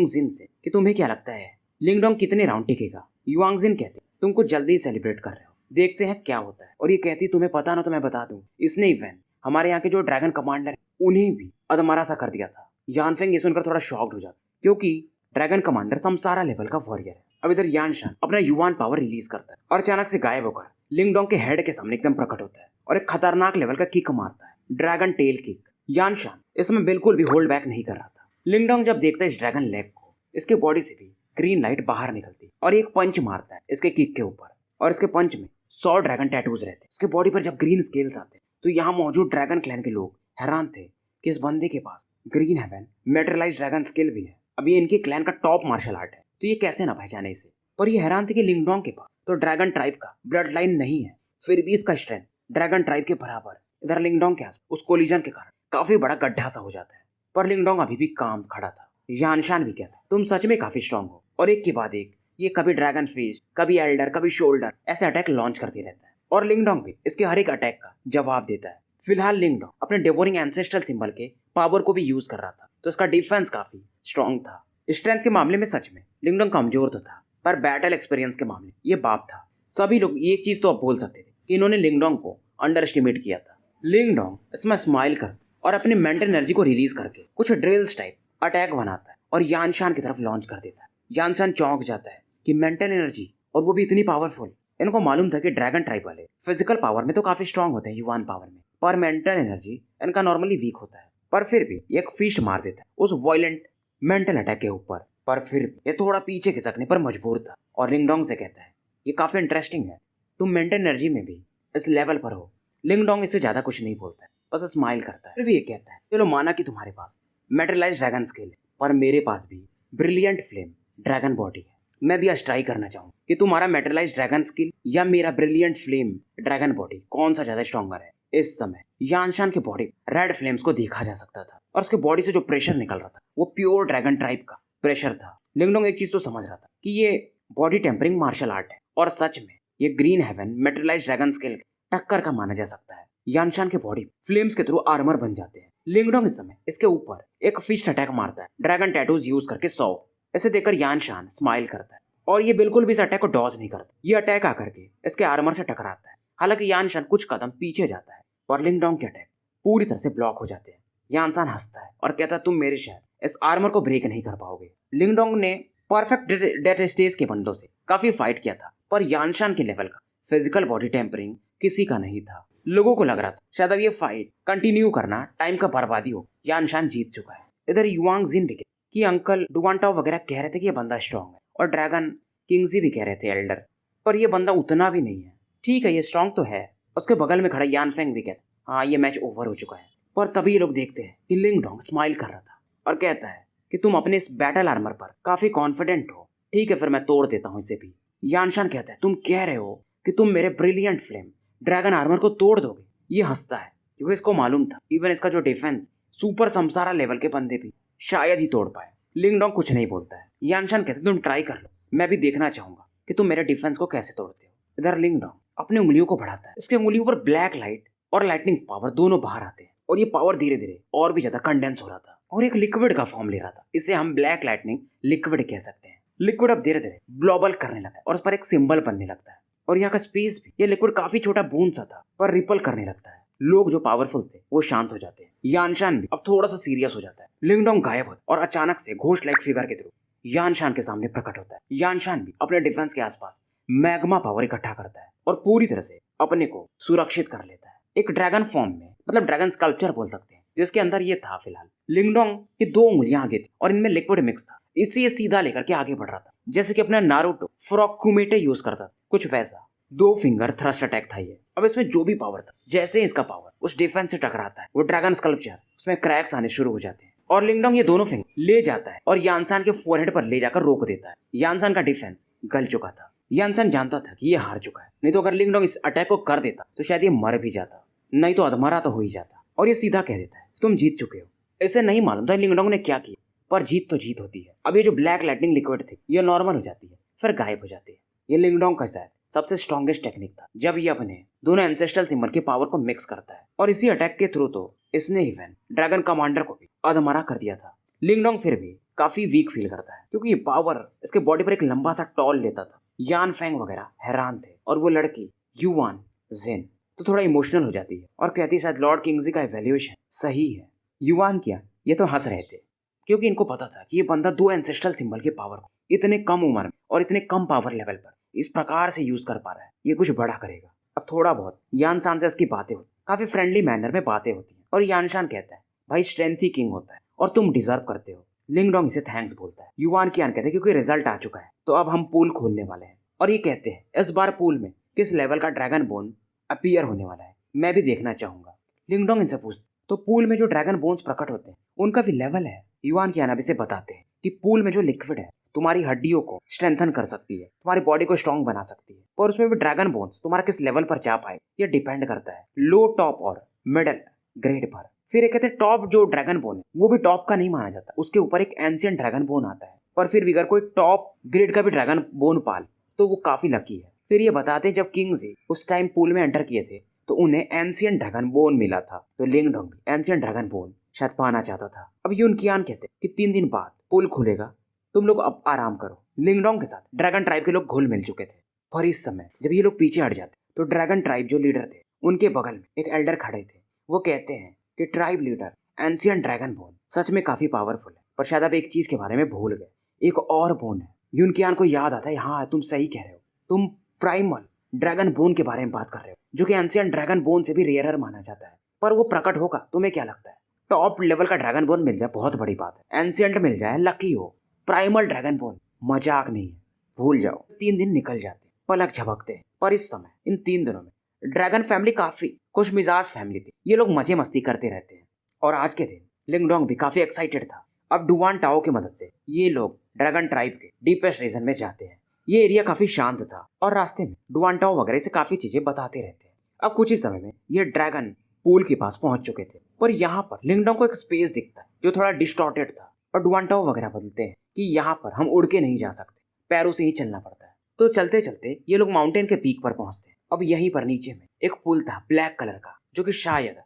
जिन से कि तुम्हें क्या लगता है लिंगडोंग कितने राउंड टिकेगा। युआंग जिन कहते, तुम कुछ जल्दी सेलिब्रेट कर रहे हो, देखते हैं क्या होता है। और ये कहती, तुम्हें पता ना तो मैं बता दूं, इसने इवेंट हमारे यहाँ के जो ड्रैगन कमांडर उन्हें भी अधमरा सा कर दिया था। यान फेंग ये सुनकर थोड़ा शॉक्ड हो जाता क्योंकि ड्रैगन कमांडर समसारा लेवल का वॉरियर है। अब इधर यानशान अपना युवान पावर रिलीज करता है और अचानक से गायब होकर लिंगडोंग के हेड के सामने एकदम प्रकट होता है और एक खतरनाक लेवल का किक मारता है, ड्रैगन टेल किक। यानशान इसमें बिल्कुल भी होल्ड बैक नहीं कर रहा था। लिंगडोंग जब देखता है इस ड्रैगन लेग को, इसके बॉडी से भी ग्रीन लाइट बाहर निकलती और एक पंच मारता है इसके किक के ऊपर, और इसके पंच में 100 ड्रैगन टैटूज रहते। इसके बॉडी पर जब ग्रीन स्केल्स आते तो यहाँ मौजूद ड्रैगन क्लैन के लोग हैरान थे कि इस बंदे के पास ग्रीन हेवन मेटेरियलाइज्ड ड्रैगन स्किल भी है। अब ये इनके क्लैन का टॉप मार्शल आर्ट है, तो ये कैसे ना पहचाने इसे। पर ये हैरान थे कि लिंगडोंग के पास तो ड्रैगन ट्राइब का ब्लड लाइन नहीं है, फिर भी इसका स्ट्रेंथ ड्रैगन ट्राइब के बराबर। इधर लिंगडोंग के आस उस कोलिजन के कारण काफी बड़ा गड्ढा सा हो जाता है, पर लिंगडोंग अभी भी काम खड़ा था। यानशान भी कहता, तुम सच में काफी स्ट्रांग हो। और एक के बाद एक ये कभी ड्रैगन फेस, कभी एल्डर, कभी शोल्डर ऐसे अटैक लॉन्च करते रहता है और लिंगडोंग भी इसके हर एक अटैक का जवाब देता है। फिलहाल लिंगडोंग अपने डेवोरिंग एंसेस्ट्रल सिंबल के पावर को भी यूज कर रहा था, तो इसका डिफेंस काफी स्ट्रांग था। स्ट्रेंथ के मामले में सच में लिंगडोंग कमजोर तो था, पर बैटल एक्सपीरियंस के मामले ये बाप था। सभी लोग एक चीज तो अब बोल सकते थे कि इन्होंने लिंगडोंग को अंडर एस्टिमेट किया था। लिंगडोंग इसमें स्माइल करता और अपनी मेंटल एनर्जी को रिलीज करके कुछ ड्रिल्स टाइप अटैक बनाता है और यानशान की तरफ लॉन्च कर देता है। यानशान चौंक जाता है कि मेंटल एनर्जी, और वो भी इतनी पावरफुल। इनको मालूम था कि ड्रैगन ट्राइब वाले फिजिकल पावर में तो काफी स्ट्रांग होते हैं युवान पावर में, पर मेंटल एनर्जी इनका नॉर्मली वीक होता है। पर फिर भी एक फीस्ट मार देता है उस वायलेंट मेंटल अटैक के ऊपर, पर फिर ये थोड़ा पीछे खिसकने पर मजबूर था और लिंगडोंग से कहता है, ये काफी इंटरेस्टिंग है, तुम मेंटल एनर्जी में भी इस लेवल पर हो। लिंगडोंग इससे ज्यादा कुछ नहीं बोलता है, बस स्माइल करता है। फिर भी ये कहता है, चलो माना कि तुम्हारे पास मेटेरियलाइज्ड ड्रैगन स्किल है, पर मेरे पास भी ब्रिलियंट फ्लेम ड्रैगन बॉडी है। मैं भी आज ट्राई करना चाहूँ कि तुम्हारा मेटेरियलाइज्ड ड्रैगन स्किल या मेरा ब्रिलियंट फ्लेम ड्रैगन बॉडी कौन सा ज्यादा स्ट्रॉन्गर है। इस समय यानशान के बॉडी रेड फ्लेम्स को देखा जा सकता था और उसके बॉडी से जो प्रेशर निकल रहा था वो प्योर ड्रैगन ट्राइब का प्रेशर था। लिंगडोंग एक चीज तो समझ रहा था कि ये बॉडी टेम्परिंग मार्शल आर्ट है और सच में ये ग्रीन हेवन मेटेरियलाइज्ड ड्रैगन स्किल टक्कर का माना जा सकता है। यानशान के बॉडी फ्लेम्स के थ्रू आर्मर बन जाते हैं। लिंगडोंग इस समय इसके ऊपर एक फिस्ट अटैक मारता है ड्रैगन टैटूज यूज करके 100। इसे देखकर यानशान स्माइल करता है और ये बिल्कुल भी इस अटैक को डॉज नहीं करता। ये अटैक आकर के इसके आर्मर से टकराता है। हालांकि यानशान कुछ कदम पीछे जाता है पर लिंगडोंग के अटैक पूरी तरह से ब्लॉक हो जाते हैं। यानशान हंसता है और कहता है, तुम मेरे शायद इस आर्मर को ब्रेक नहीं कर पाओगे। लिंगडोंग ने परफेक्ट डेथ स्टेज के बंदों से काफी फाइट किया था, पर यानशान के लेवल का फिजिकल बॉडी टेम्परिंग किसी का नहीं था। लोगों को लग रहा था शायद अब ये फाइट कंटिन्यू करना टाइम का बर्बादी हो, यानशान जीत चुका है। इधर युआंग जिन भी कि अंकल डुवांटाओ वगैरह कह रहे थे कि ये बंदा स्ट्रांग है और ड्रैगन किंगजी भी कह रहे थे एल्डर, पर ये बंदा उतना भी नहीं है। ठीक है ये स्ट्रांग तो है। उसके बगल में खड़ा यान फेंग भी कहता हाँ ये मैच ओवर हो चुका है। पर तभी ये लोग देखते हैं कि लिंग डोंग स्माइल कर रहा था और कहता है कि तुम अपने इस बैटल आर्मर पर काफी कॉन्फिडेंट हो। ठीक है फिर मैं तोड़ देता हूँ इसे भी। यानशान कहता है तुम कह रहे हो कि तुम मेरे ब्रिलियंट फ्लेम ड्रैगन आर्मर को तोड़ दोगे। ये हंसता है क्योंकि इसको मालूम था इवन इसका जो डिफेंस सुपर समसारा लेवल के बंदे भी शायद ही तोड़ पाए। लिंग डोंग कुछ नहीं बोलता है। यानशान कहते तुम ट्राई कर लो, मैं भी देखना चाहूंगा कि तुम मेरे डिफेंस को कैसे तोड़ते हो। इधर लिंग डोंग अपनी उंगलियों को बढ़ाता है। इसकी उंगलियों पर ब्लैक लाइट और लाइटनिंग पावर दोनों बाहर आते हैं और ये पावर धीरे धीरे और भी ज्यादा कंडेंस हो रहा था और एक लिक्विड का फॉर्म ले रहा था। इसे हम ब्लैक लाइटनिंग लिक्विड कह सकते हैं। लिक्विड अब धीरे धीरे ग्लोबल करने लगा है और उस पर एक सिंबल बनने लगता है और यहाँ का स्पेस भी ये लिक्विड काफी छोटा बूंद सा था पर रिपल करने लगता है। लोग जो पावरफुल थे वो शांत हो जाते हैं। यानशान भी अब थोड़ा सा सीरियस हो जाता है। लिंग डोंग गायब होता है और अचानक से घोस्ट लाइक फिगर के थ्रू यानशान के सामने प्रकट होता है। यानशान भी अपने डिफेंस के आसपास मैग्मा पावर इकट्ठा करता है और पूरी तरह से अपने को सुरक्षित कर लेता है। एक ड्रैगन फॉर्म में मतलब ड्रैगन स्कल्पचर बोल सकते हैं जिसके अंदर ये था। फिलहाल लिंग डोंग की 2 उंगलियां आगे थी और इनमें लिक्विड मिक्स था। इससे ये सीधा लेकर के आगे बढ़ रहा था जैसे कि अपना नारुतो फ्रॉग कुमेटे यूज करता था, कुछ वैसा। 2 फिंगर थ्रस्ट अटैक था ये। अब इसमें जो भी पावर था जैसे ही इसका पावर उस डिफेंस से टकराता है वो ड्रैगन स्कल्पचर उसमें क्रैक्स आने शुरू हो जाते हैं और लिंग डोंग ये दोनों फिंगर ले जाता है और यानसान के फोरहेड पर ले जाकर रोक देता है। यानसान का डिफेंस गल चुका था। यानसान जानता था कि ये हार चुका है, नहीं तो अगर लिंग डोंग इस अटैक को कर देता तो शायद ये मर भी जाता, नहीं तो अधमरा तो हो ही जाता। और ये सीधा कह देता है तुम जीत चुके हो। इसे नहीं मालूम था लिंग डोंग ने क्या किया, पर जीत तो जीत होती है। अब ये जो ब्लैक लाइटनिंग लिक्विड थी ये नॉर्मल हो जाती है फिर गायब हो जाती है। ये लिंग डोंग का शायद सबसे स्ट्रॉन्गेस्ट टेक्निक था जब ये अपने दोनों एंसेस्ट्रल सिंबल की पावर को मिक्स करता है और इसी अटैक के थ्रू तो इसने इवन ड्रैगन कमांडर को भी अधमरा कर दिया था। लिंग डोंग फिर भी काफी वीक फील करता है क्योंकि ये पावर इसके बॉडी पर एक लंबा सा टॉल लेता था। यान फेंग वगैरह हैरान थे और वो लड़की युवान जिन तो थोड़ा इमोशनल हो जाती है और कहती है शायद लॉर्ड किंगजी का इवैल्यूएशन सही है। युवान किया ये तो हंस रहे थे क्योंकि इनको पता था कि ये बंदा 2 एंसेस्ट्रल सिंबल की पावर को इतने कम उम्र में और इतने कम पावर लेवल पर इस प्रकार से यूज कर पा रहा है, ये कुछ बड़ा करेगा। अब थोड़ा बहुत यानशान से इसकी बातें होती, काफी फ्रेंडली मैनर में बातें होती हैं और यानशान कहता है भाई स्ट्रेंथ ही किंग होता है और तुम डिजर्व करते हो। लिंग डोंग इसे थैंक्स बोलता है। युवान कियान कहते हैं क्योंकि रिजल्ट आ चुका है तो अब हम पूल खोलने वाले हैं और ये कहते हैं इस बार पूल में किस लेवल का ड्रैगन बोन अपीयर होने वाला है मैं भी देखना चाहूंगा। लिंग डोंग इनसे पूछते तो पूल में जो ड्रैगन बोन्स प्रकट होते हैं उनका भी लेवल है। युवान कियान अब इसे बताते हैं कि पूल में जो लिक्विड है तुम्हारी हड्डियों को स्ट्रेंथन कर सकती है, तुम्हारी बॉडी को स्ट्रॉन्ग बना सकती है, पर उसमें भी ड्रैगन बोन्स तुम्हारा किस लेवल पर जा पाए ये डिपेंड करता है लो, टॉप और मिडल ग्रेड पर। फिर कहते हैं टॉप जो ड्रैगन बोन है वो भी टॉप का नहीं माना जाता, उसके ऊपर एक एंशिएंट ड्रैगन बोन आता है। पर फिर भी अगर कोई टॉप ग्रेड का भी ड्रैगन बोन पाल तो वो काफी लकी है। फिर ये बताते हैं जब किंगजी उस टाइम पूल में एंटर किए थे तो उन्हें एंशिएंट ड्रैगन बोन मिला था, तो लिंग डोंग भी एंशिएंट ड्रैगन बोन शायद पाना चाहता था। अब यून कियान कहते कि 3 दिन बाद पूल खुलेगा, तुम लोग अब आराम करो। लिंग डोंग के साथ ड्रैगन ट्राइब के लोग घुल मिल चुके थे पर इस समय जब ये लोग पीछे हट जाते तो ड्रैगन ट्राइब जो लीडर थे उनके बगल में एक एल्डर खड़े थे। वो कहते हैं कि tribe leader ancient dragon bone सच में काफी पावरफुल है, पर शायद अब एक चीज के बारे में भूल गए, एक और बोन है। यून कियान को याद आता है हाँ तुम सही कह रहे हो, तुम प्राइमल ड्रैगन बोन के बारे में बात कर रहे हो जो कि एंशिएंट ड्रैगन बोन से भी रेयरर माना जाता है, पर वो प्रकट होगा। तुम्हें क्या लगता है? टॉप लेवल का ड्रैगन बोन मिल जाए बहुत बड़ी बात है, एंशिएंट मिल जाए लकी हो, प्राइमल ड्रैगन बोन मजाक नहीं है, भूल जाओ। 3 दिन निकल जाते पलक झपकते हैं, पर इस समय इन 3 दिनों में ड्रैगन फैमिली काफी खुश मिजाज फैमिली थी, ये लोग मजे मस्ती करते रहते हैं। और आज के दिन लिंग डोंग भी काफी एक्साइटेड था। अब डुआन टाओ की मदद से ये लोग ड्रैगन ट्राइब के डीपेस्ट रीजन में जाते हैं। ये एरिया काफी शांत था और रास्ते में डुआन टाओ वगैरह से काफी चीजें बताते रहते हैं। अब कुछ ही समय में ये ड्रैगन पूल के पास पहुंच चुके थे, पर यहाँ पर लिंग डोंग को एक स्पेस दिखता है जो थोड़ा डिस्टॉर्टेड था और डुआन टाओ वगैरह बोलते हैं कि यहाँ पर हम उड़ के नहीं जा सकते, पैरों से ही चलना पड़ता है। तो चलते चलते ये लोग माउंटेन के पीक पर पहुंचते हैं। अब यहीं पर नीचे में एक पुल था ब्लैक कलर का जो कि शायद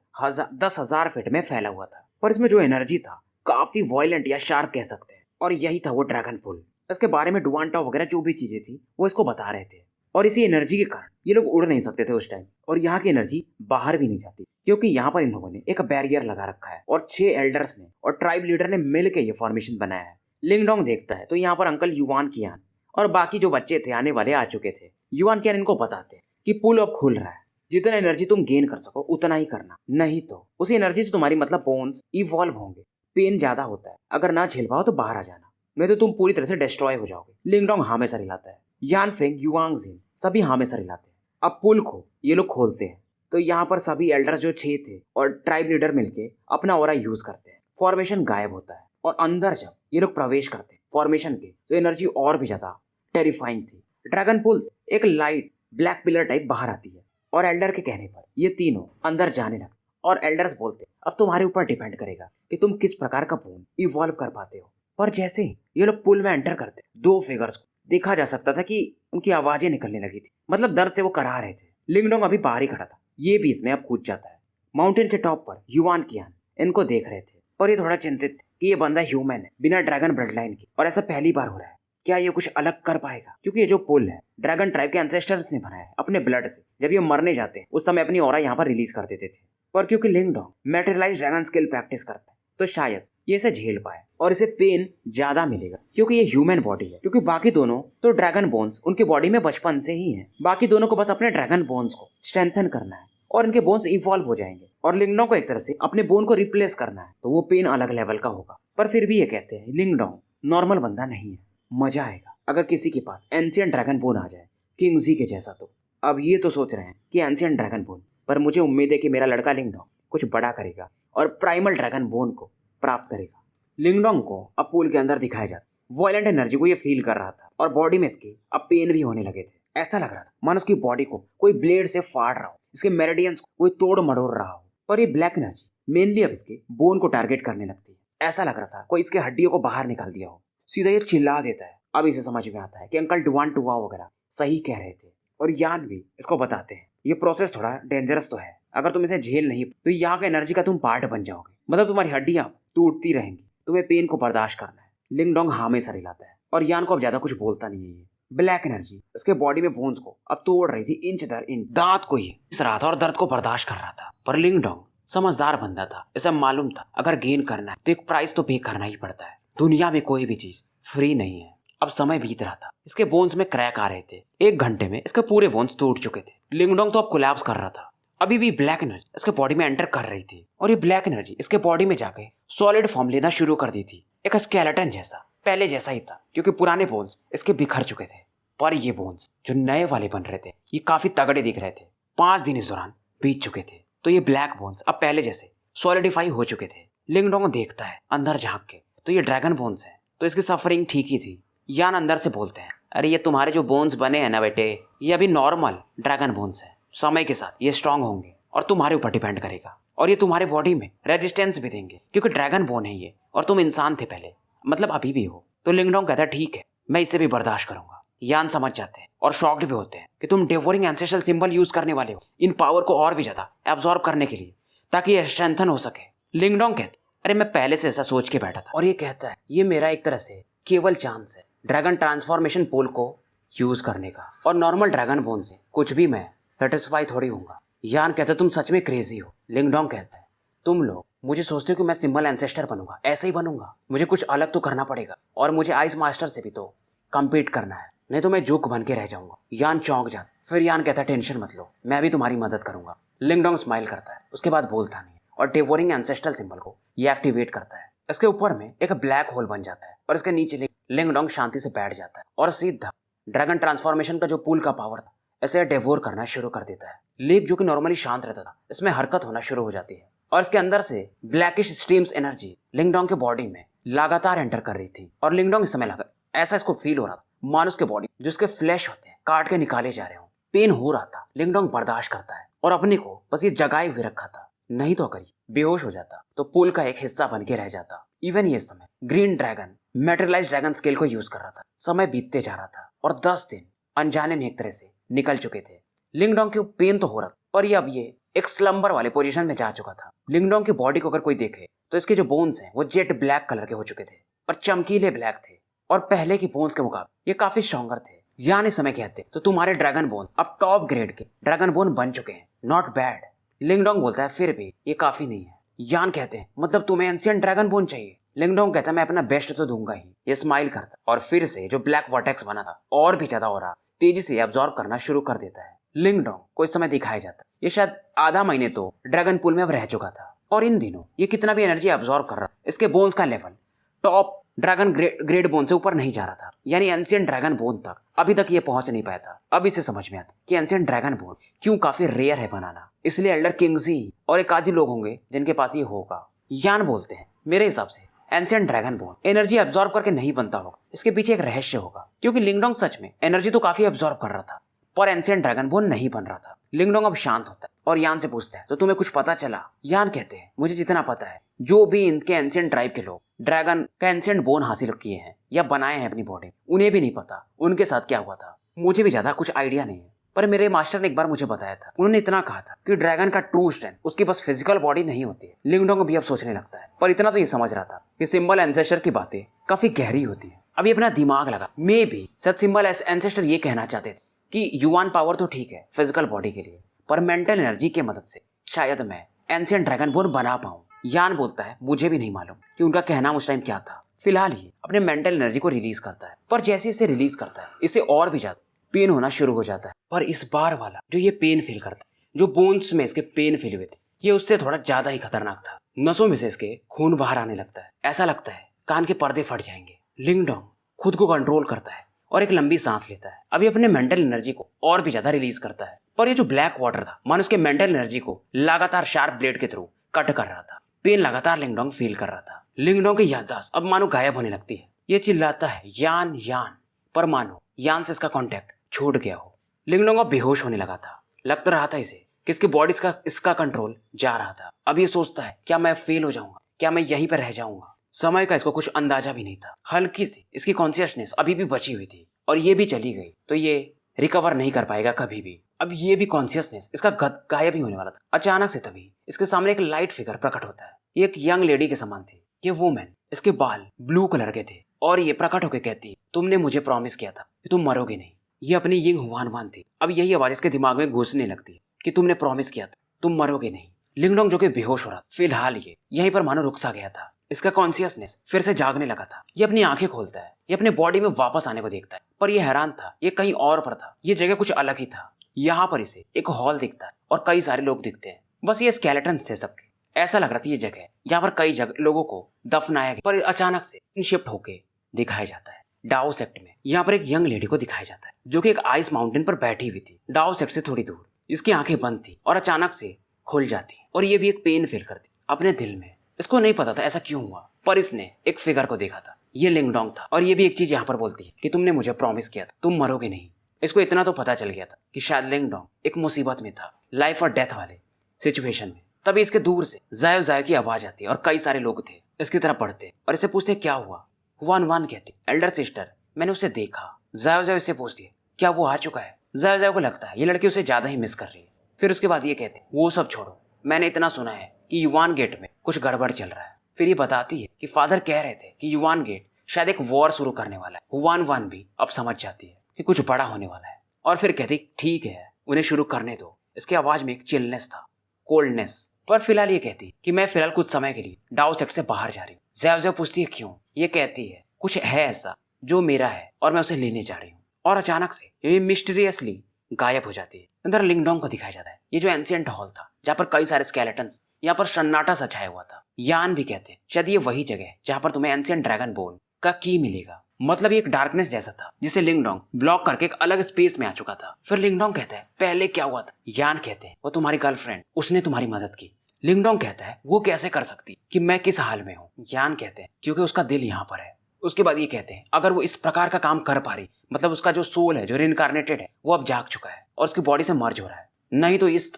10,000 फीट में फैला हुआ था, पर इसमें जो एनर्जी था काफी वायलेंट या शार्प कह सकते हैं, और यही था वो ड्रैगन पुल। इसके बारे में डुआन टाओ वगैरह जो भी चीजें थी वो इसको बता रहे थे, और इसी एनर्जी के कारण ये लोग उड़ नहीं सकते थे उस टाइम, और यहाँ की एनर्जी बाहर भी नहीं जाती क्योंकि यहाँ पर इन लोगों ने एक बैरियर लगा रखा है और 6 एल्डर्स ने और ट्राइब लीडर ने मिल के ये फॉर्मेशन बनाया है। लिंग डोंग देखता है तो यहाँ पर अंकल युवान कियान और बाकी जो बच्चे थे आने वाले आ चुके थे। युवान कियान इनको बताते कि पुल अब खुल रहा है, जितना एनर्जी तुम गेन कर सको उतना ही करना, नहीं तो उसी एनर्जी से तुम्हारी मतलब बोन्स इवॉल्व होंगे, पेन ज्यादा होता है, अगर ना झेल पाओ तो बाहर आ जाना, नहीं तो तुम पूरी तरह से डिस्ट्रॉय हो जाओगे। लिंग डोंग हाँ में सर हिलाता है यान फेंग, युआंग जिन सभी हाँ में सर हिलाते हैं। अब पुल को ये लोग खोलते हैं तो यहाँ पर सभी एल्डर जो 6 थे और ट्राइब लीडर मिलके अपना ऑरा यूज करते हैं। फॉर्मेशन गायब होता है और अंदर जब ये लोग प्रवेश करते हैं फॉर्मेशन के तो एनर्जी और भी ज्यादा टेरिफाइंग थी। ड्रैगन पुल से एक लाइट ब्लैक पिलर टाइप बाहर आती है और एल्डर के कहने पर ये तीनों अंदर जाने लगते और एल्डर्स बोलते अब तुम्हारे ऊपर डिपेंड करेगा कि तुम किस प्रकार का बोन इवॉल्व कर पाते हो। पर जैसे ही ये लोग पुल में एंटर करते 2 फिगर्स को देखा जा सकता था कि उनकी आवाजें निकलने लगी थी, मतलब दर्द से वो करा रहे थे। लिंगडोंग अभी बाहर ही खड़ा था, ये भी इसमें अब कूद जाता है। माउंटेन के टॉप पर युआन कियान इनको देख रहे थे और ये थोड़ा चिंतित थे कि ये बंदा ह्यूमन है बिना ड्रैगन ब्लड लाइन के और ऐसा पहली बार हो रहा है। क्या ये कुछ अलग कर पाएगा? क्योंकि ये जो पुल है ड्रैगन ट्राइब के एंसेस्टर्स ने बनाया है अपने ब्लड से। जब ये मरने जाते हैं उस समय अपनी ऑरा यहाँ पर रिलीज कर देते थे, पर क्योंकि लिंगडोंग मैटेरियलाइज ड्रैगन स्किल प्रैक्टिस करता है तो शायद ये इसे झेल पाए और इसे पेन ज्यादा मिलेगा क्योंकि ये ह्यूमन बॉडी है। क्योंकि बाकी दोनों तो ड्रैगन बोन्स उनके बॉडी में बचपन से ही हैं। बाकी दोनों को बस अपने ड्रैगन बोन्स को स्ट्रेंथन करना है और इनके बोन्स इवॉल्व हो जाएंगे और लिंगडोंग को एक तरह से अपने बोन को रिप्लेस करना है, तो वो पेन अलग लेवल का होगा। पर फिर भी ये कहते हैं लिंगडोंग नॉर्मल बंदा नहीं है, मजा आएगा अगर किसी के पास एंशिएंट ड्रैगन बोन आ जाए किंग जी के जैसा। तो अब ये तो सोच रहे हैं कि एंशिएंट ड्रैगन बोन, पर मुझे उम्मीद है कि मेरा लड़का लिंगडोंग कुछ बड़ा करेगा और प्राइमल ड्रैगन बोन को प्राप्त करेगा। लिंगडोंग को अब पूल के अंदर दिखाया जाता, वायलेंट एनर्जी को ये फील कर रहा था और बॉडी में इसके अब पेन भी होने लगे थे। ऐसा लग रहा था मानो उसकी बॉडी को कोई ब्लेड से फाड़ रहा हो, इसके मेरिडियंस को कोई तोड़ मरोड़ रहा हो। पर ये ब्लैक एनर्जी मेनली अब इसके बोन को टारगेट करने लगती है। ऐसा लग रहा था कोई इसके हड्डियों को बाहर निकाल दिया हो। सीधा ये चिल्ला देता है। अब इसे समझ में आता है कि अंकल डुआन टुआ वगैरह सही कह रहे थे और यान भी इसको बताते हैं ये प्रोसेस थोड़ा डेंजरस तो है, अगर तुम इसे झेल नहीं तो यहाँ का एनर्जी का तुम पार्ट बन जाओगे, मतलब तुम्हारी हड्डियां टूटती रहेंगी, तुम्हें पेन को बर्दाश्त करना है। लिंगडोंग हाँ में सर हिलाता है और यान को अब ज्यादा कुछ बोलता नहीं है। ये ब्लैक एनर्जी इसके बॉडी में बोन्स को अब तोड़ रही थी इंच दर इंच, दांत को ये घिस रहा था और दर्द को बर्दाश्त कर रहा था। पर लिंगडोंग समझदार बंदा था, इसे मालूम था अगर गेन करना है तो एक प्राइस तो पे करना ही पड़ता है। दुनिया में कोई भी चीज फ्री नहीं है। अब समय बीत रहा था, इसके बोन्स में क्रैक आ रहे थे। 1 घंटे में इसके पूरे बोन्स टूट चुके थे। लिंगडोंग तो अब कोलैप्स कर रहा था। अभी भी ब्लैक एनर्जी इसके बॉडी में एंटर कर रही थी और ये ब्लैक एनर्जी इसके बॉडी में जाके सॉलिड फॉर्म लेना शुरू कर दी थी, एक स्केलेटन जैसा, पहले जैसा ही था क्योंकि पुराने बोन्स इसके बिखर चुके थे। पर ये बोन्स जो नए वाले बन रहे थे ये काफी तगड़े दिख रहे थे। 5 दिन इस दौरान बीत चुके थे तो ये ब्लैक बोन्स अब पहले जैसे सॉलिडिफाई हो चुके थे। लिंगडोंग देखता है अंदर झांक के तो ये ड्रैगन बोन्स है, तो इसकी सफरिंग ठीक ही थी। यान अंदर से बोलते हैं अरे ये तुम्हारे जो बोन्स बने हैं ना बेटे, ये अभी नॉर्मल ड्रैगन बोन्स है, समय के साथ ये स्ट्रांग होंगे और तुम्हारे ऊपर डिपेंड करेगा और ये तुम्हारे बॉडी में रेजिस्टेंस भी देंगे क्योंकि ड्रैगन बोन है ये और तुम इंसान थे पहले, मतलब अभी भी हो। तो लिंगडोंग कहता है ठीक है मैं इसे भी बर्दाश्त करूंगा। यान समझ जाते हैं और शॉक्ड भी होते हैं कि तुम डेवोरिंग एंसेस्ट्रल सिंबल यूज करने वाले हो इन पावर को और भी ज्यादा एब्जॉर्ब करने के लिए ताकि ये स्ट्रेंथन हो सके। लिंगडोंग कहते अरे मैं पहले से ऐसा सोच के बैठा था और ये कहता है ये मेरा एक तरह से केवल चांस है ड्रैगन ट्रांसफॉर्मेशन पोल को यूज करने का और नॉर्मल ड्रैगन बोन से कुछ भी मैं सेटिस्फाई थोड़ी होऊंगा। यान कहता है तुम सच में क्रेजी हो। लिंगडोंग कहता है तुम लोग मुझे सोचते हो कि मैं सिंबल एंसेस्टर बनूंगा, ऐसे ही बनूंगा, मुझे कुछ अलग तो करना पड़ेगा और मुझे आइस मास्टर से भी तो कम्पीट करना है, नहीं तो मैं जोक बन के रह जाऊंगा। यान चौंक जाता, फिर यान कहता है टेंशन मत लो मैं भी तुम्हारी मदद करूंगा। लिंगडोंग स्माइल करता है, उसके बाद बोलता नहीं और डेवोरिंग एंसेस्ट्रल सिंबल को ये एक्टिवेट करता है। इसके ऊपर में एक ब्लैक होल बन जाता है और इसके नीचे लिंगडोंग शांति से बैठ जाता है और सीधा ड्रैगन ट्रांसफॉर्मेशन का जो पूल का पावर था इसे डेवोर करना शुरू कर देता है। लेक जो कि नॉर्मली शांत रहता था इसमें हरकत होना शुरू हो जाती है और इसके अंदर से ब्लैकिश स्ट्रीम्स एनर्जी लिंगडोंग के बॉडी में लगातार एंटर कर रही थी और लिंगडोंग इस समय लगा ऐसा इसको फील हो रहा था मानो उसके बॉडी जो उसके फ्लैश होते हैं काट के निकाले जा रहे हो। पेन हो रहा था, लिंगडोंग बर्दाश्त करता है और अपने को बस ये जगाए हुए रखा था, नहीं तो अगर बेहोश हो जाता तो पुल का एक हिस्सा बन के रह जाता। इवन ये समय ग्रीन ड्रैगन मैटेरियलाइज्ड ड्रैगन स्केल को यूज कर रहा था। समय बीतते जा रहा था और 10 दिन अनजाने में एक तरह से निकल चुके थे। लिंगडोंग को पेन तो हो रहा था पर ये अब ये एक स्लम्बर वाले पोजीशन में जा चुका था। लिंगडोंग की बॉडी को अगर कोई देखे तो इसके जो बोन्स हैं वो जेट ब्लैक कलर के हो चुके थे और चमकीले ब्लैक थे और पहले की बोन्स के मुकाबले ये काफी स्ट्रॉन्गर थे। यान इस समय कहते तो तुम्हारे ड्रैगन बोन अब टॉप ग्रेड के ड्रैगन बोन बन चुके हैं, नॉट बैड। लिंगडोंग बोलता है फिर भी ये काफी नहीं है। यान कहते हैं मतलब तुम्हें एंशिएंट ड्रैगन बोन चाहिए। लिंगडोंग कहता है मैं अपना बेस्ट तो दूंगा ही। ये स्माइल करता और फिर से जो ब्लैक वर्टेक्स बना था और भी ज्यादा हो रहा तेजी से एब्जॉर्ब करना शुरू कर देता है। लिंगडोंग को इस समय दिखाया जाता ये शायद आधा महीने तो ड्रैगन पूल में अब रह चुका था और इन दिनों ये कितना भी एनर्जी एब्जॉर्ब कर रहा इसके बोन्स का level top dragon grade bone से ऊपर नहीं जा रहा था, यानी एंशिएंट ड्रैगन बोन तक अभी तक ये पहुंच नहीं पाया था। अब इसे समझ में आता कि एंशिएंट ड्रैगन बोन क्यों काफी रेयर है बनाना। इसलिए एल्डर किंग्स ही और एक आदि लोग होंगे जिनके पास ये होगा। यान बोलते हैं मेरे हिसाब से ancient dragon bone energy absorb करके नहीं बनता होगा, इसके पीछे एक रहस्य होगा। क्योंकि लिंगडोंग सच में एनर्जी तो काफी एब्जॉर्ब कर रहा था पर एंशिएंट ड्रैगन बोन नहीं बन रहा था। लिंगडोंग अब शांत होता है और यान से पूछता है तो तुम्हें कुछ पता चला? यान कहते हैं मुझे जितना पता है, जो भी इनके एंशिएंट ट्राइब के लोग ड्रैगन का एंशिएंट बोन हासिल किए हैं या बनाए हैं अपनी बॉडी, उन्हें भी नहीं पता उनके साथ क्या हुआ था। मुझे भी ज्यादा कुछ आइडिया नहीं है, पर मेरे मास्टर ने एक बार मुझे बताया था। उन्होंने इतना कहा था कि ड्रैगन का ट्रू स्ट्रेंथ उसकी बस फिजिकल बॉडी नहीं होती है। लिंगडोंग भी अब सोचने लगता है, पर इतना तो ये समझ रहा था कि सिंबल एंसेस्टर की बातें काफी गहरी होती है। अभी अपना दिमाग लगा, मे भी सच सिंबल एंसेस्टर ये कहना चाहते थे कि युवान पावर तो ठीक है फिजिकल बॉडी के लिए, पर मेंटल एनर्जी की मदद से शायद मैं एंशिएंट ड्रैगन बोन बना पाऊं। यान बोलता है मुझे भी नहीं मालूम कि उनका कहना उस टाइम क्या था। फिलहाल ये अपने मेंटल एनर्जी को रिलीज करता है, पर जैसे इसे रिलीज करता है इसे और भी ज्यादा पेन होना शुरू हो जाता है। पर इस बार वाला जो ये पेन फील करता है, जो बोन्स में इसके पेन फील हुए थे, ये उससे थोड़ा ज्यादा ही खतरनाक था। नसों में से इसके खून बाहर आने लगता है, ऐसा लगता है कान के पर्दे फट जाएंगे। लिंगडोंग खुद को कंट्रोल करता है और एक लंबी सांस लेता है। अभी अपने मेंटल एनर्जी को और भी ज्यादा रिलीज करता है, पर ये जो ब्लैक वाटर था मानो उसके मेंटल एनर्जी को लगातार शार्प ब्लेड के थ्रू कट कर रहा था। पेन लगातार लिंगडोंग फील कर रहा था। लिंगडोंग की याददाश्त अब मानो गायब होने लगती है। ये चिल्लाता है यान यान, पर मानो यान से इसका कांटेक्ट छूट गया हो। लिंगडोंग अब बेहोश होने लगा था। लग रहा था इसे कि इसकी बॉडी का इसका कंट्रोल जा रहा था। अब ये सोचता है क्या मैं फेल हो जाऊंगा, क्या मैं यहीं पर रह जाऊंगा। समय का इसको कुछ अंदाजा भी नहीं था। हल्की सी इसकी कॉन्शियसनेस अभी भी बची हुई थी और ये भी चली गई तो ये रिकवर नहीं कर पाएगा कभी भी। अब ये भी कॉन्शियसनेस इसका गायब ही होने वाला था। अचानक से तभी इसके सामने एक लाइट फिगर प्रकट होता है। ये एक यंग लेडी के समान थी। ये वुमेन, इसके बाल ब्लू कलर के थे और ये प्रकट होकर कहती तुमने मुझे प्रॉमिस किया था कि तुम मरोगे नहीं। ये अपनी यिंग हुआन वान थी। अब यही आवाज इसके दिमाग में घुसने लगती है कि तुमने प्रॉमिस किया था तुम मरोगे नहीं। लिंगडोंग जो कि बेहोश हो रहा था, फिलहाल ये यहीं पर मानो रुक सा गया था। इसका कॉन्शियसनेस फिर से जागने लगा था। ये अपनी आंखें खोलता है, ये अपने बॉडी में वापस आने को देखता है, पर ये हैरान था ये कहीं और पर था। ये जगह कुछ अलग ही था। यहाँ पर इसे एक हॉल दिखता है और कई सारे लोग दिखते हैं, बस ये स्केलेटन थे सबके। ऐसा लग रहा था ये जगह यहाँ पर कई लोगों को दफनाया गया, पर अचानक से शिफ्ट होके दिखाया जाता है डाओ सेक्ट में। यहाँ पर एक यंग लेडी को दिखाया जाता है जो कि एक आइस माउंटेन पर बैठी हुई थी, डाओ सेक्ट से थोड़ी दूर। इसकी आंखें बंद थी और अचानक से खुल जाती और ये भी एक पेन फील करती अपने दिल में। इसको नहीं पता था ऐसा क्यों हुआ, पर इसने एक फिगर को देखा था। ये लिंगडोंग था और ये भी एक चीज यहाँ पर बोलती है कि तुमने मुझे प्रॉमिस किया था तुम मरोगे नहीं। इसको इतना तो पता चल गया था कि शायद लिंगडोंग एक मुसीबत में था, लाइफ और डेथ वाले सिचुएशन में। तभी इसके दूर से जायो जायो की आवाज आती है और कई सारे लोग थे इसकी तरफ बढ़ते और इसे पूछते क्या हुआ। हुआन वान कहती एल्डर सिस्टर मैंने उसे देखा। जायो जायो इससे पूछती है क्या वो आ चुका है। जायो जायो को लगता है ये लड़की उसे ज्यादा ही मिस कर रही है। फिर उसके बाद ये कहती वो सब छोड़ो, मैंने इतना सुना है कि युवान गेट में कुछ गड़बड़ चल रहा है। फिर ये बताती है कि फादर कह रहे थे कि युवान गेट शायद एक वॉर शुरू करने वाला है। हुआन वान भी अब समझ जाती है कि कुछ बड़ा होने वाला है और फिर कहती ठीक है उन्हें शुरू करने दो। इसकी आवाज में एक चिलनेस था, कोल्डनेस। पर फिलहाल ये कहती कि मैं फिलहाल कुछ समय के लिए डाओ सेक्ट से बाहर जा रही हूँ। जैव जैव पूछती है क्यों। ये कहती है कुछ है ऐसा जो मेरा है और मैं उसे लेने जा रही हूँ। और अचानक से ये मिस्टीरियसली गायब हो जाती है। अंदर लिंगडोंग को दिखाया जाता है। ये जो एंशिएंट हॉल था जहाँ पर कई सारे स्केलेटन्स, यहाँ पर सन्नाटा सा छाया हुआ था। यान भी कहते हैं शायद ये वही जगह है जहाँ पर तुम्हें एंशिएंट ड्रैगन बोन का की मिलेगा। मतलब ये एक डार्कनेस जैसा था जिसे लिंगडोंग ब्लॉक करके एक अलग स्पेस में आ चुका था। फिर लिंगडोंग कहता है पहले क्या हुआ था। यान कहते हैं वो तुम्हारी गर्लफ्रेंड, उसने तुम्हारी मदद की। लिंगडोंग कहता है वो कैसे कर सकती कि मैं किस हाल में हूँ। यान कहते हैं क्योंकि उसका दिल यहाँ पर है। उसके बाद ये कहते हैं अगर वो इस प्रकार का काम कर पा रही, मतलब उसका जो सोल है जो रिइंकार्नेटेड है वो अब जाग चुका है और उसकी बॉडी से मर्ज हो रहा है, नहीं तो इस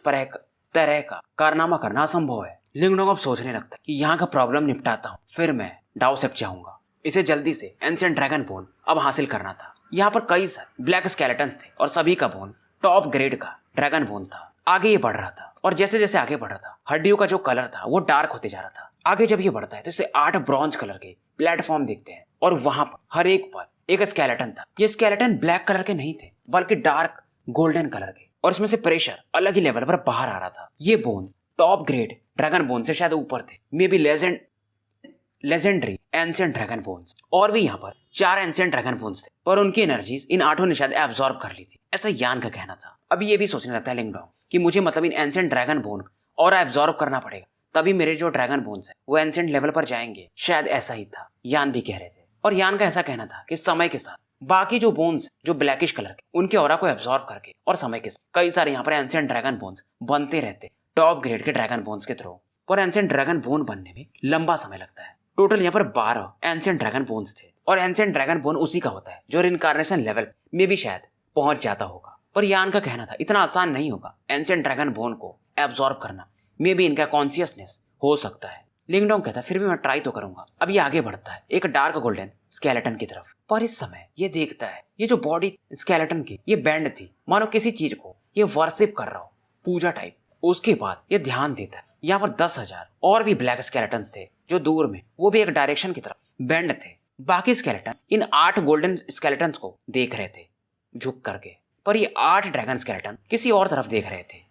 तरह का कारनामा करना असंभव है। लिंगडोंग अब सोचने लगता है कि यहाँ का प्रॉब्लम निपटाता हूँ फिर मैं डाओ सेक्ट जाऊंगा। इसे जल्दी से एंशिएंट ड्रैगन बोन अब हासिल करना था। यहाँ पर कई सारे ब्लैक स्केलेटन्स थे और सभी का बोन टॉप ग्रेड का ड्रैगन बोन था। आगे ये बढ़ रहा था और जैसे जैसे आगे बढ़ रहा था हड्डियों का जो कलर था वो डार्क होते जा रहा था। आगे जब ये बढ़ता है तो इसे 8 ब्रॉन्ज कलर के प्लेटफॉर्म दिखते हैं और वहां पर हर एक पर एक स्केलेटन था। ये स्केलेटन ब्लैक कलर के नहीं थे बल्कि डार्क गोल्डन कलर के, और इसमें से प्रेशर अलग ही लेवल पर बाहर आ रहा था। ये bone top grade dragon bone से शायद ऊपर थे, may be legendary ancient dragon bones. और भी यहाँ पर 4 एंशिएंट ड्रैगन बोन्स थे पर उनकी एनर्जीज इन 8 ने शायद एब्जॉर्ब कर ली थी, ऐसा यान का कहना था। अभी ये भी सोचने लगता है लिंगडोंग कि मुझे मतलब इन एंशिएंट ड्रैगन बोन और एब्जॉर्ब करना पड़ेगा, तभी मेरे जो ड्रैगन बोन्स है वो एंशिएंट लेवल पर जाएंगे। शायद ऐसा ही था, यान भी कह रहे थे। और यान का ऐसा कहना था कि समय के साथ बाकी जो बोन्स जो ब्लैकिश कलर के उनके ऑरा को एब्जॉर्ब करके और समय के साथ कई सारे यहाँ पर एंशिएंट ड्रैगन बोन्स बनते रहते टॉप ग्रेड के ड्रैगन बोन्स के थ्रू। और एंशिएंट ड्रैगन बोन बनने में लंबा समय लगता है। टोटल यहाँ पर 12 एंशिएंट ड्रैगन बोन्स थे और एंशिएंट ड्रैगन बोन उसी का होता है जो रिइंकार्नेशन लेवल में भी शायद पहुंच जाता होगा। पर यान का कहना था इतना आसान नहीं होगा एंशिएंट ड्रैगन बोन को एब्जॉर्ब करना, मे बी इनका कॉन्शियसनेस हो सकता है। लिंगडोंग कहता है फिर भी मैं ट्राई तो करूंगा। अब ये आगे बढ़ता है एक डार्क गोल्डन स्केलेटन की तरफ, पर इस समय ये देखता है ये जो बॉडी स्केलेटन की ये बैंड थी मानो किसी चीज को ये वर्शिप कर रहा हो, पूजा टाइप। उसके बाद ये ध्यान देता है यहाँ पर 10,000 और भी ब्लैक स्केलेटन्स थे जो दूर में वो भी एक डायरेक्शन की तरफ बैंड थे। बाकी स्केलेटन इन 8 गोल्डन स्केलेटन्स को देख रहे थे झुक करके, पर ये 8 ड्रैगन स्केलेटन किसी और तरफ देख रहे थे।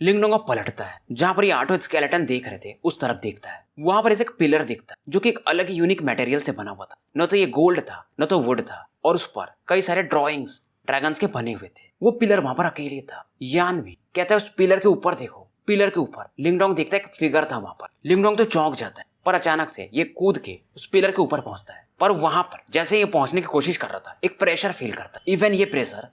लिंगडोंग पलटता है जहां पर ये 8 स्केलेटन देख रहे थे उस तरफ देखता है। वहां पर एक पिलर दिखता है जो कि एक अलग ही यूनिक मटेरियल से बना हुआ था। न तो ये गोल्ड था न तो वुड था और उस पर कई सारे ड्रॉइंग्स ड्रैगन्स के बने हुए थे। वो पिलर वहां पर अकेले था। यान भी कहता है उस पिलर के ऊपर देखो। पिलर के ऊपर लिंगडोंग देखता है एक फिगर था वहां पर। लिंगडोंग तो चौंक जाता है, पर अचानक से ये कूद के उस पिलर के ऊपर पहुंचता है। पर वहां पर जैसे ये पहुंचने की कोशिश कर रहा था एक प्रेशर फील करता है। इवन ये प्रेशर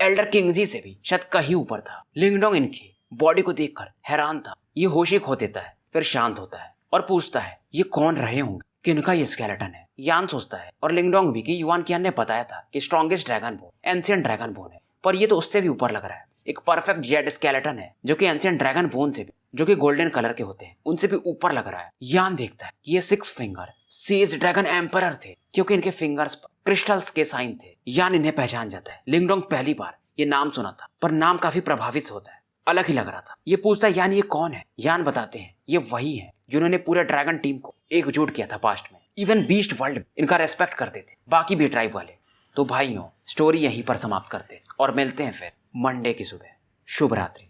एल्डर किंगजी से भी शायद कहीं ऊपर था। लिंगडोंग इनकी बॉडी को देखकर हैरान था। ये होशी खो देता है, फिर शांत होता है और पूछता है ये कौन रहे होंगे, किनका ये स्केलेटन है। यान सोचता है और लिंगडोंग भी कि युआन कियान ने बताया था कि strongest dragon bone ancient dragon bone है, पर ये तो उससे भी ऊपर लग रहा है। एक परफेक्ट जेड स्केलेटन है जो कि एंशिएंट ड्रैगन बोन से भी, जो कि गोल्डन कलर के होते हैं, उनसे भी ऊपर लग रहा है। यान देखता है कि ये 6 फिंगर सीज ड्रैगन एम्परर थे क्योंकि इनके फिंगर्स पर क्रिस्टल्स के साइन थे। यान इन्हें पहचान जाता है। लिंगडोंग पहली बार ये नाम सुना था, पर नाम काफी प्रभावित होता है, अलग ही लग रहा था। ये पूछता है यान ये कौन है। यान बताते हैं ये वही है जिन्होंने पूरे ड्रैगन टीम को एकजुट किया था पास्ट में। इवन बीस्ट वर्ल्ड इनका रेस्पेक्ट करते थे, बाकी भी ट्राइब वाले। तो भाइयों स्टोरी यहीं पर समाप्त करते और मिलते हैं फिर मंडे की सुबह। शुभ रात्रि।